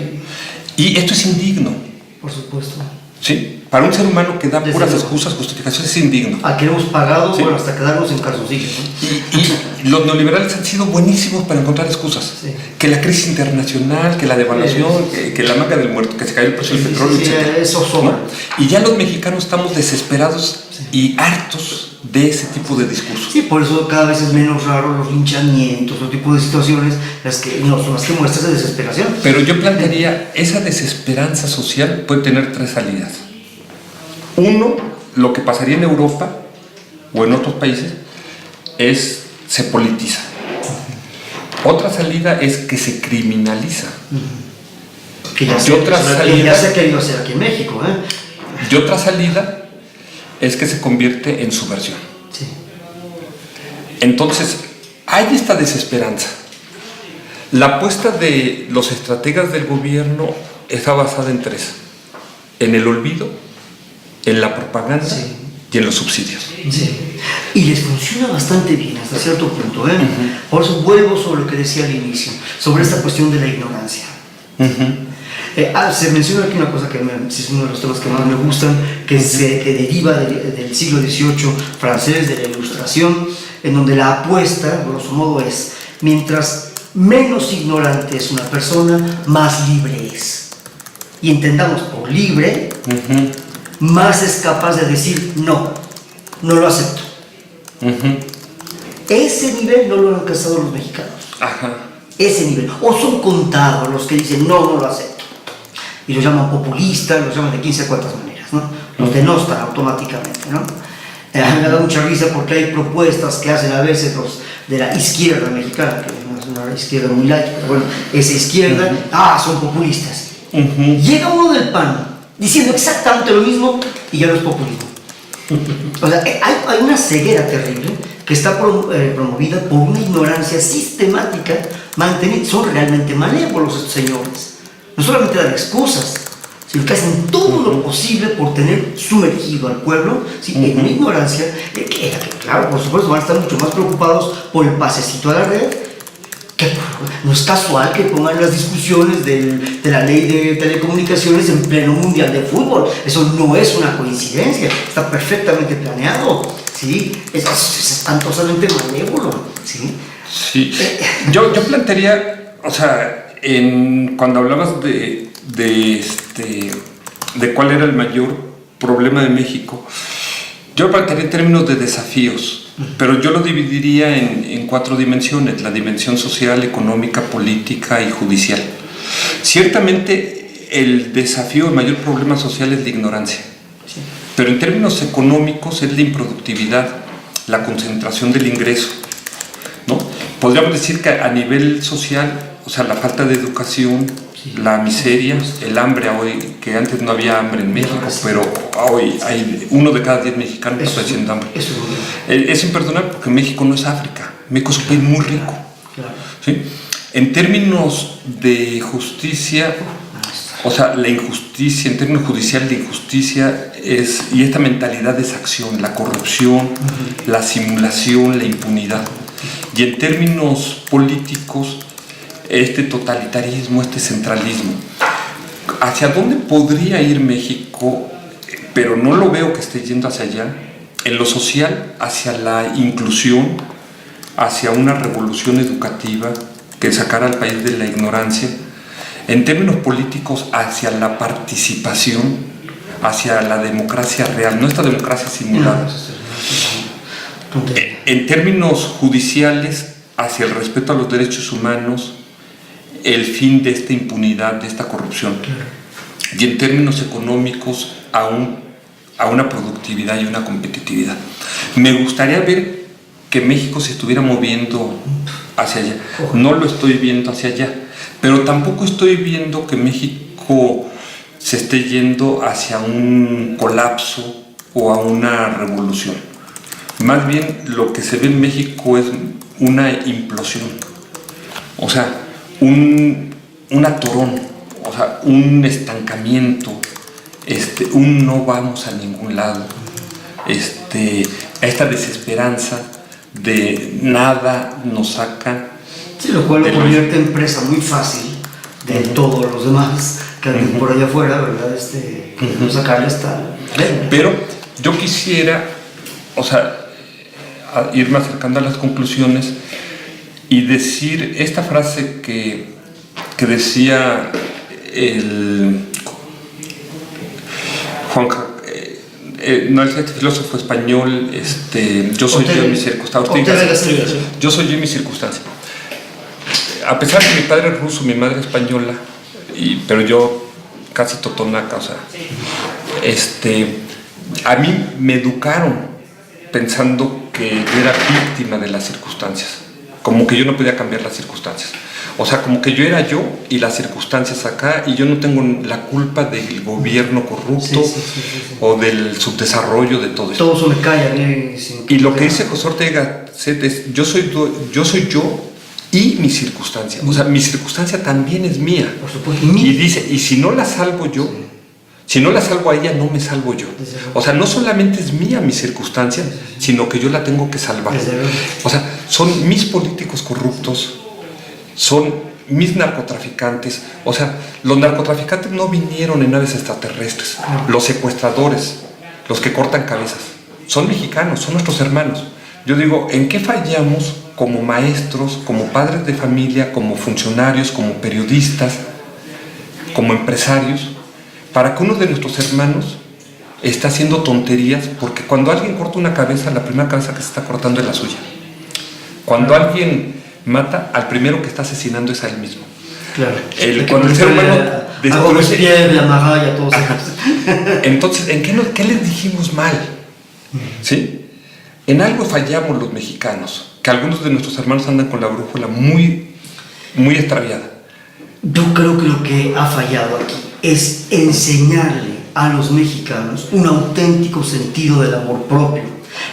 Speaker 2: Y esto es indigno.
Speaker 3: Por supuesto.
Speaker 2: ¿Sí? Para un ser humano que da puras excusas, justificaciones, es indigno.
Speaker 3: ¿A qué hemos pagado? Bueno, hasta quedarnos en calzoncillos,
Speaker 2: ¿no? Y los neoliberales han sido buenísimos para encontrar excusas. Que la crisis internacional, que la devaluación, que la manga del muerto, que se cayó el precio del petróleo, etc.
Speaker 3: Eso sobra.
Speaker 2: ¿No? Y ya los mexicanos estamos desesperados y hartos de ese tipo de discursos.
Speaker 3: Sí, por eso cada vez es menos raro los linchamientos, otro tipo de situaciones, las que muestran esa desesperación.
Speaker 2: Pero yo plantearía, esa desesperanza social puede tener tres salidas. Uno, lo que pasaría en Europa o en otros países es se politiza. Otra salida es que se criminaliza.
Speaker 3: Que ya se ha querido hacer aquí en México.
Speaker 2: Y otra salida es que se convierte en subversión.
Speaker 3: Sí.
Speaker 2: Entonces, hay esta desesperanza. La apuesta de los estrategas del gobierno está basada en tres: en el olvido, en la propaganda y en los subsidios.
Speaker 3: Sí. Y les funciona bastante bien. hasta cierto punto. Por eso vuelvo sobre lo que decía al inicio, sobre esta cuestión de la ignorancia. Se menciona aquí una cosa que es uno de los temas que más me gustan, que deriva del siglo XVIII francés, de la Ilustración, en donde la apuesta, grosso modo, es: mientras menos ignorante es una persona, más libre es. Y entendamos por libre, más es capaz de decir no lo acepto. Ese nivel no lo han alcanzado los mexicanos. Ese nivel. O son contados los que dicen no lo acepto. Y los llaman populistas, los llaman de 15 a cuantas maneras, ¿no? Los denostan automáticamente, ¿no? Me da mucha risa porque hay propuestas que hacen a veces los de la izquierda mexicana, que no es una izquierda muy light, pero bueno, esa izquierda, son populistas. Llega uno del PAN diciendo exactamente lo mismo y ya no es populismo. O sea, hay una ceguera terrible que está promovida por una ignorancia sistemática mantenida. Son realmente malévolos estos señores. No solamente dan excusas, sino que hacen todo lo posible por tener sumergido al pueblo, ¿sí? En una ignorancia que, claro, por supuesto, van a estar mucho más preocupados por el pasecito a la red. Que no es casual que pongan las discusiones de la ley de telecomunicaciones en pleno mundial de fútbol. Eso no es una coincidencia, está perfectamente planeado, ¿sí? Es espantosamente malévolo, ¿sí?
Speaker 2: Sí. Yo plantearía, o sea, cuando hablabas de cuál era el mayor problema de México, yo lo plantearía en términos de desafíos, pero yo lo dividiría en 4 dimensiones: la dimensión social, económica, política y judicial. Ciertamente el desafío, el mayor problema social es la ignorancia, pero en términos económicos es la improductividad, la concentración del ingreso, ¿no? Podríamos decir que a nivel social, o sea, la falta de educación, la miseria, el hambre hoy, que antes no había hambre en México, pero hoy hay 1 de cada 10 mexicanos está padeciendo hambre. Es imperdonable porque México no es África, México es un país muy rico. ¿Sí? En términos de justicia, o sea, la injusticia, en términos judiciales, la injusticia y esta mentalidad de exacción, la corrupción, la simulación, la impunidad. Y en términos políticos, este totalitarismo, este centralismo. ¿Hacia dónde podría ir México? Pero no lo veo que esté yendo hacia allá. En lo social, hacia la inclusión, hacia una revolución educativa que sacara al país de la ignorancia. En términos políticos, hacia la participación, hacia la democracia real, no esta democracia simulada. En términos judiciales, hacia el respeto a los derechos humanos, el fin de esta impunidad, de esta corrupción. Y en términos económicos, a una productividad y una competitividad. Me gustaría ver que México se estuviera moviendo hacia allá. No lo estoy viendo hacia allá, pero tampoco estoy viendo que México se esté yendo hacia un colapso o a una revolución. Más bien lo que se ve en México es una implosión. O sea, un atorón, o sea, un estancamiento, un no vamos a ningún lado, esta desesperanza de nada nos saca.
Speaker 3: Sí, lo cual lo convierte en presa muy fácil de todos los demás que andan por allá afuera, ¿verdad? Queremos sacarle hasta.
Speaker 2: Pero yo quisiera, o sea, irme acercando a las conclusiones y decir esta frase que decía el este filósofo español, yo soy yo en mi circunstancia. Yo soy yo en mi circunstancia. A pesar de que mi padre es ruso, mi madre es española, pero yo casi totonaca, o sea, a mí me educaron pensando que yo era víctima de las circunstancias, como que yo no podía cambiar las circunstancias. O sea, como que yo era yo y las circunstancias acá, y yo no tengo la culpa del gobierno corrupto o del subdesarrollo de todo esto.
Speaker 3: Todo eso me calla bien.
Speaker 2: Y lo que dice José Ortega es: yo soy yo y mi circunstancia. O sea, mi circunstancia también es mía.
Speaker 3: Por supuesto.
Speaker 2: Y dice, y si no la salvo yo, Si no la salvo a ella, no me salvo yo. O sea, no solamente es mía mi circunstancia, sino que yo la tengo que salvar. O sea, son mis políticos corruptos, son mis narcotraficantes. O sea, los narcotraficantes no vinieron en naves extraterrestres. Los secuestradores, los que cortan cabezas, son mexicanos, son nuestros hermanos. Yo digo, ¿en qué fallamos como maestros, como padres de familia, como funcionarios, como periodistas, como empresarios, para que uno de nuestros hermanos está haciendo tonterías? Porque cuando alguien corta una cabeza, la primera cabeza que se está cortando es la suya. Cuando alguien mata, al primero que está asesinando es a él mismo.
Speaker 3: Claro.
Speaker 2: Cuando el ser humano
Speaker 3: destruye la Mahaya, todos.
Speaker 2: Entonces, ¿qué les dijimos mal? ¿Sí? En algo fallamos los mexicanos, que algunos de nuestros hermanos andan con la brújula muy, muy extraviada.
Speaker 3: Yo creo que lo que ha fallado aquí es enseñarle a los mexicanos un auténtico sentido del amor propio,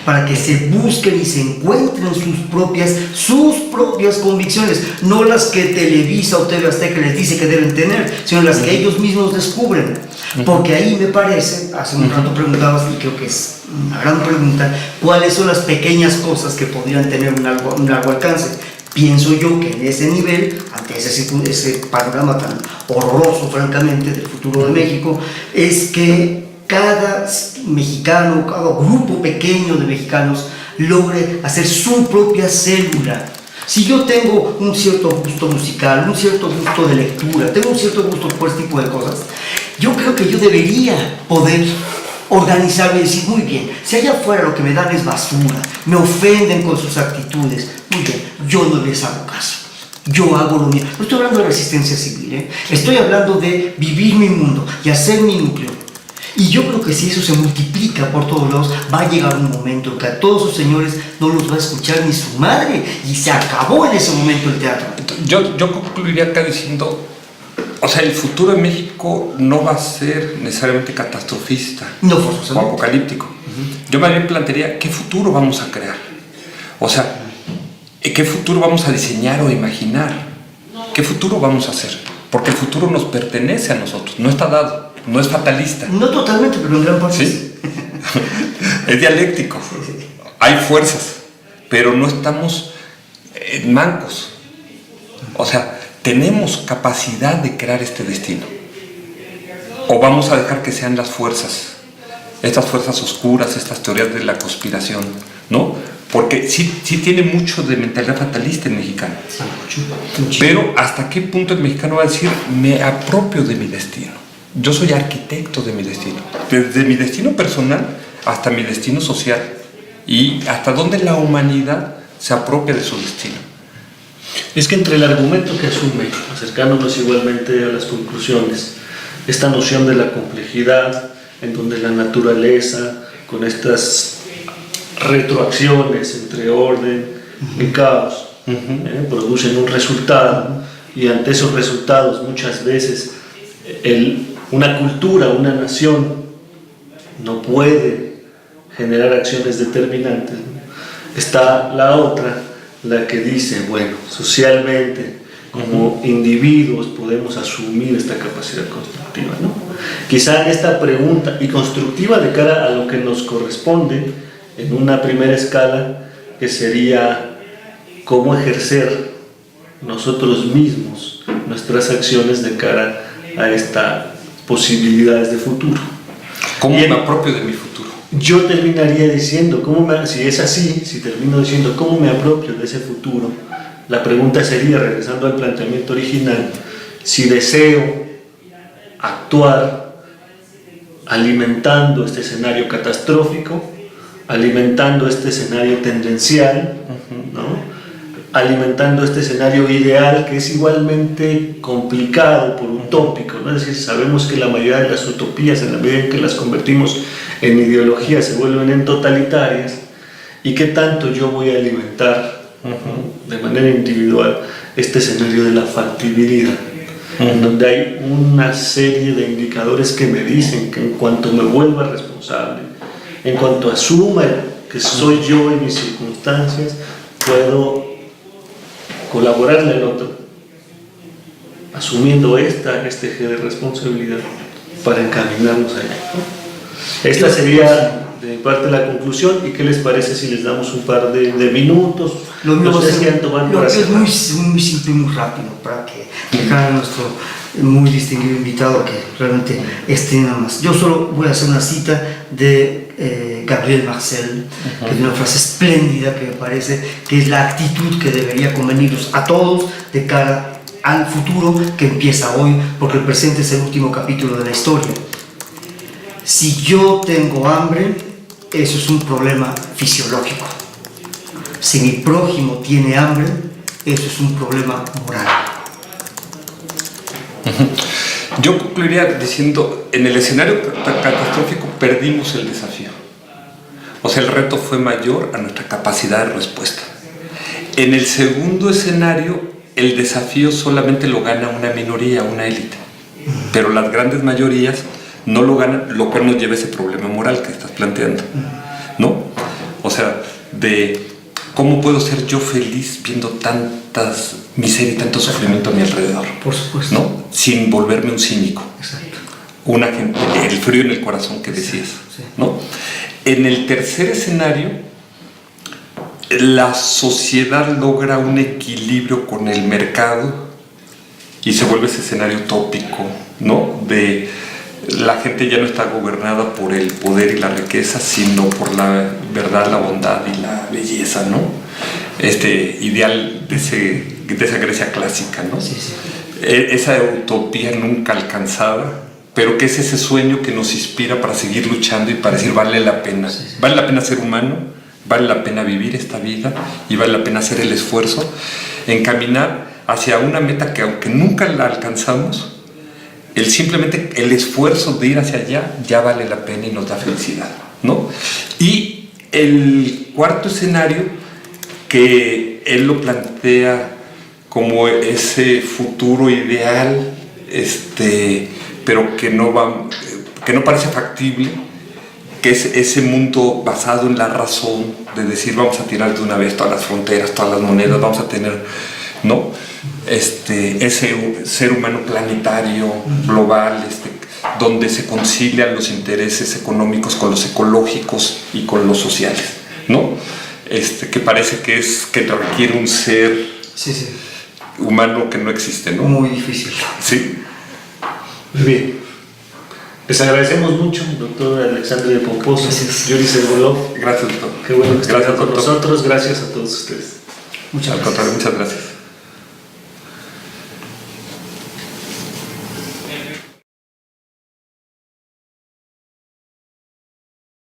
Speaker 3: para que se busquen y se encuentren sus propias convicciones, no las que Televisa o TV Azteca les dice que deben tener, sino las que ellos mismos descubren. Porque ahí me parece, hace un rato preguntabas, y creo que es una gran pregunta, ¿cuáles son las pequeñas cosas que podrían tener un largo alcance? Pienso yo que en ese nivel, ante ese panorama tan horroroso, francamente, del futuro de México, es que cada mexicano, cada grupo pequeño de mexicanos logre hacer su propia célula. Si yo tengo un cierto gusto musical, un cierto gusto de lectura, tengo un cierto gusto por este tipo de cosas, yo creo que yo debería poder organizarme y decir, muy bien, si allá afuera lo que me dan es basura, me ofenden con sus actitudes, muy bien, yo no les hago caso, yo hago lo mío. No estoy hablando de resistencia civil, estoy hablando de vivir mi mundo y hacer mi núcleo. Y yo creo que si eso se multiplica por todos lados, va a llegar un momento en que a todos esos señores no los va a escuchar ni su madre, y se acabó en ese momento el teatro.
Speaker 2: Yo concluiría acá diciendo, o sea, el futuro de México no va a ser necesariamente catastrofista,
Speaker 3: no,
Speaker 2: o apocalíptico. Yo más bien plantearía, ¿qué futuro vamos a crear? O sea, ¿qué futuro vamos a diseñar o imaginar? ¿Qué futuro vamos a hacer? Porque el futuro nos pertenece a nosotros, no está dado. No es fatalista.
Speaker 3: No totalmente, pero en gran parte.
Speaker 2: ¿Sí? Es dialéctico. Hay fuerzas, pero no estamos mancos. O sea, tenemos capacidad de crear este destino. O vamos a dejar que sean las fuerzas, estas fuerzas oscuras, estas teorías de la conspiración, ¿no? Porque sí tiene mucho de mentalidad fatalista el mexicano. Pero ¿hasta qué punto el mexicano va a decir, me apropio de mi destino? Yo soy arquitecto de mi destino, desde mi destino personal hasta mi destino social, y hasta dónde la humanidad se apropia de su destino.
Speaker 1: Es que entre el argumento que asume, acercándonos igualmente a las conclusiones, esta noción de la complejidad, en donde la naturaleza, con estas retroacciones entre orden y caos, producen un resultado, y ante esos resultados muchas veces una cultura, una nación no puede generar acciones determinantes. Está la otra, la que dice, bueno, socialmente, como individuos podemos asumir esta capacidad constructiva, ¿no? Quizá en esta pregunta, y constructiva de cara a lo que nos corresponde, en una primera escala, que sería cómo ejercer nosotros mismos nuestras acciones de cara a esta posibilidades de futuro.
Speaker 2: ¿Cómo me apropio de mi futuro?
Speaker 1: Yo terminaría diciendo, si es así, si termino diciendo cómo me apropio de ese futuro, la pregunta sería, regresando al planteamiento original, si deseo actuar alimentando este escenario catastrófico, alimentando este escenario tendencial, ¿no? Alimentando este escenario ideal, que es igualmente complicado por utópico, ¿no? Es decir, sabemos que la mayoría de las utopías, en la medida en que las convertimos en ideologías, se vuelven en totalitarias. ¿Y qué tanto yo voy a alimentar de manera individual este escenario de la factibilidad? En donde hay una serie de indicadores que me dicen que en cuanto me vuelva responsable, en cuanto asuma que soy yo en mis circunstancias, puedo colaborarle al otro, asumiendo este eje de responsabilidad para encaminarnos allá, ¿no? Esta sería de mi parte la conclusión. ¿Y qué les parece si les damos un par de minutos?
Speaker 3: Lo mío
Speaker 1: ¿Ustedes quieren tomar
Speaker 3: lo
Speaker 1: para
Speaker 3: que es
Speaker 1: cerrar?
Speaker 3: muy simple y muy rápido para que dejar a nuestro muy distinguido invitado que realmente esté nada más. Yo solo voy a hacer una cita de Gabriel Marcel, que es una frase espléndida que me parece que es la actitud que debería convenirnos a todos de cara al futuro que empieza hoy, porque el presente es el último capítulo de la historia. Si yo tengo hambre, eso es un problema fisiológico. Si mi prójimo tiene hambre, eso es un problema moral.
Speaker 2: Yo concluiría diciendo, en el escenario catastrófico perdimos el desafío. O sea, el reto fue mayor a nuestra capacidad de respuesta. En el segundo escenario, el desafío solamente lo gana una minoría, una élite. Pero las grandes mayorías no lo ganan, lo cual nos lleva a ese problema moral que estás planteando, ¿no? O sea, de cómo puedo ser yo feliz viendo tantas miseria y tanto sufrimiento a mi alrededor.
Speaker 3: Por supuesto.
Speaker 2: ¿No? Sin volverme un cínico.
Speaker 3: Exacto.
Speaker 2: Una gente, el frío en el corazón que decías,
Speaker 3: Sí.
Speaker 2: ¿no? En el tercer escenario, la sociedad logra un equilibrio con el mercado y se vuelve ese escenario utópico, ¿no? De la gente ya no está gobernada por el poder y la riqueza, sino por la verdad, la bondad y la belleza, ¿no? Este ideal de esa Grecia clásica, ¿no?
Speaker 3: Sí, sí.
Speaker 2: Esa utopía nunca alcanzada, pero que es ese sueño que nos inspira para seguir luchando y para decir vale la pena.
Speaker 3: Sí, sí.
Speaker 2: Vale la pena ser humano, vale la pena vivir esta vida y vale la pena hacer el esfuerzo en caminar hacia una meta que aunque nunca la alcanzamos, simplemente el esfuerzo de ir hacia allá ya vale la pena y nos da felicidad, ¿no? Y el cuarto escenario, que él lo plantea como ese futuro ideal, pero que no parece factible, que es ese mundo basado en la razón, de decir vamos a tirar de una vez todas las fronteras, todas las monedas, vamos a tener, ¿no? Ese ser humano planetario, global, donde se concilian los intereses económicos con los ecológicos y con los sociales, ¿no? Que parece que requiere un ser
Speaker 3: Sí, sí.
Speaker 2: humano que no existe, ¿no?
Speaker 3: Muy difícil.
Speaker 2: Sí.
Speaker 1: Muy bien. Les agradecemos mucho, doctor Alexandre de Pomposo,
Speaker 3: Gracias.
Speaker 1: Yuri Serbolov.
Speaker 2: Gracias, doctor.
Speaker 1: Qué bueno que estén
Speaker 2: Gracias,
Speaker 1: con
Speaker 2: doctor.
Speaker 1: nosotros. Gracias a todos ustedes.
Speaker 3: Muchas
Speaker 2: Al
Speaker 3: gracias.
Speaker 2: contrario, muchas gracias.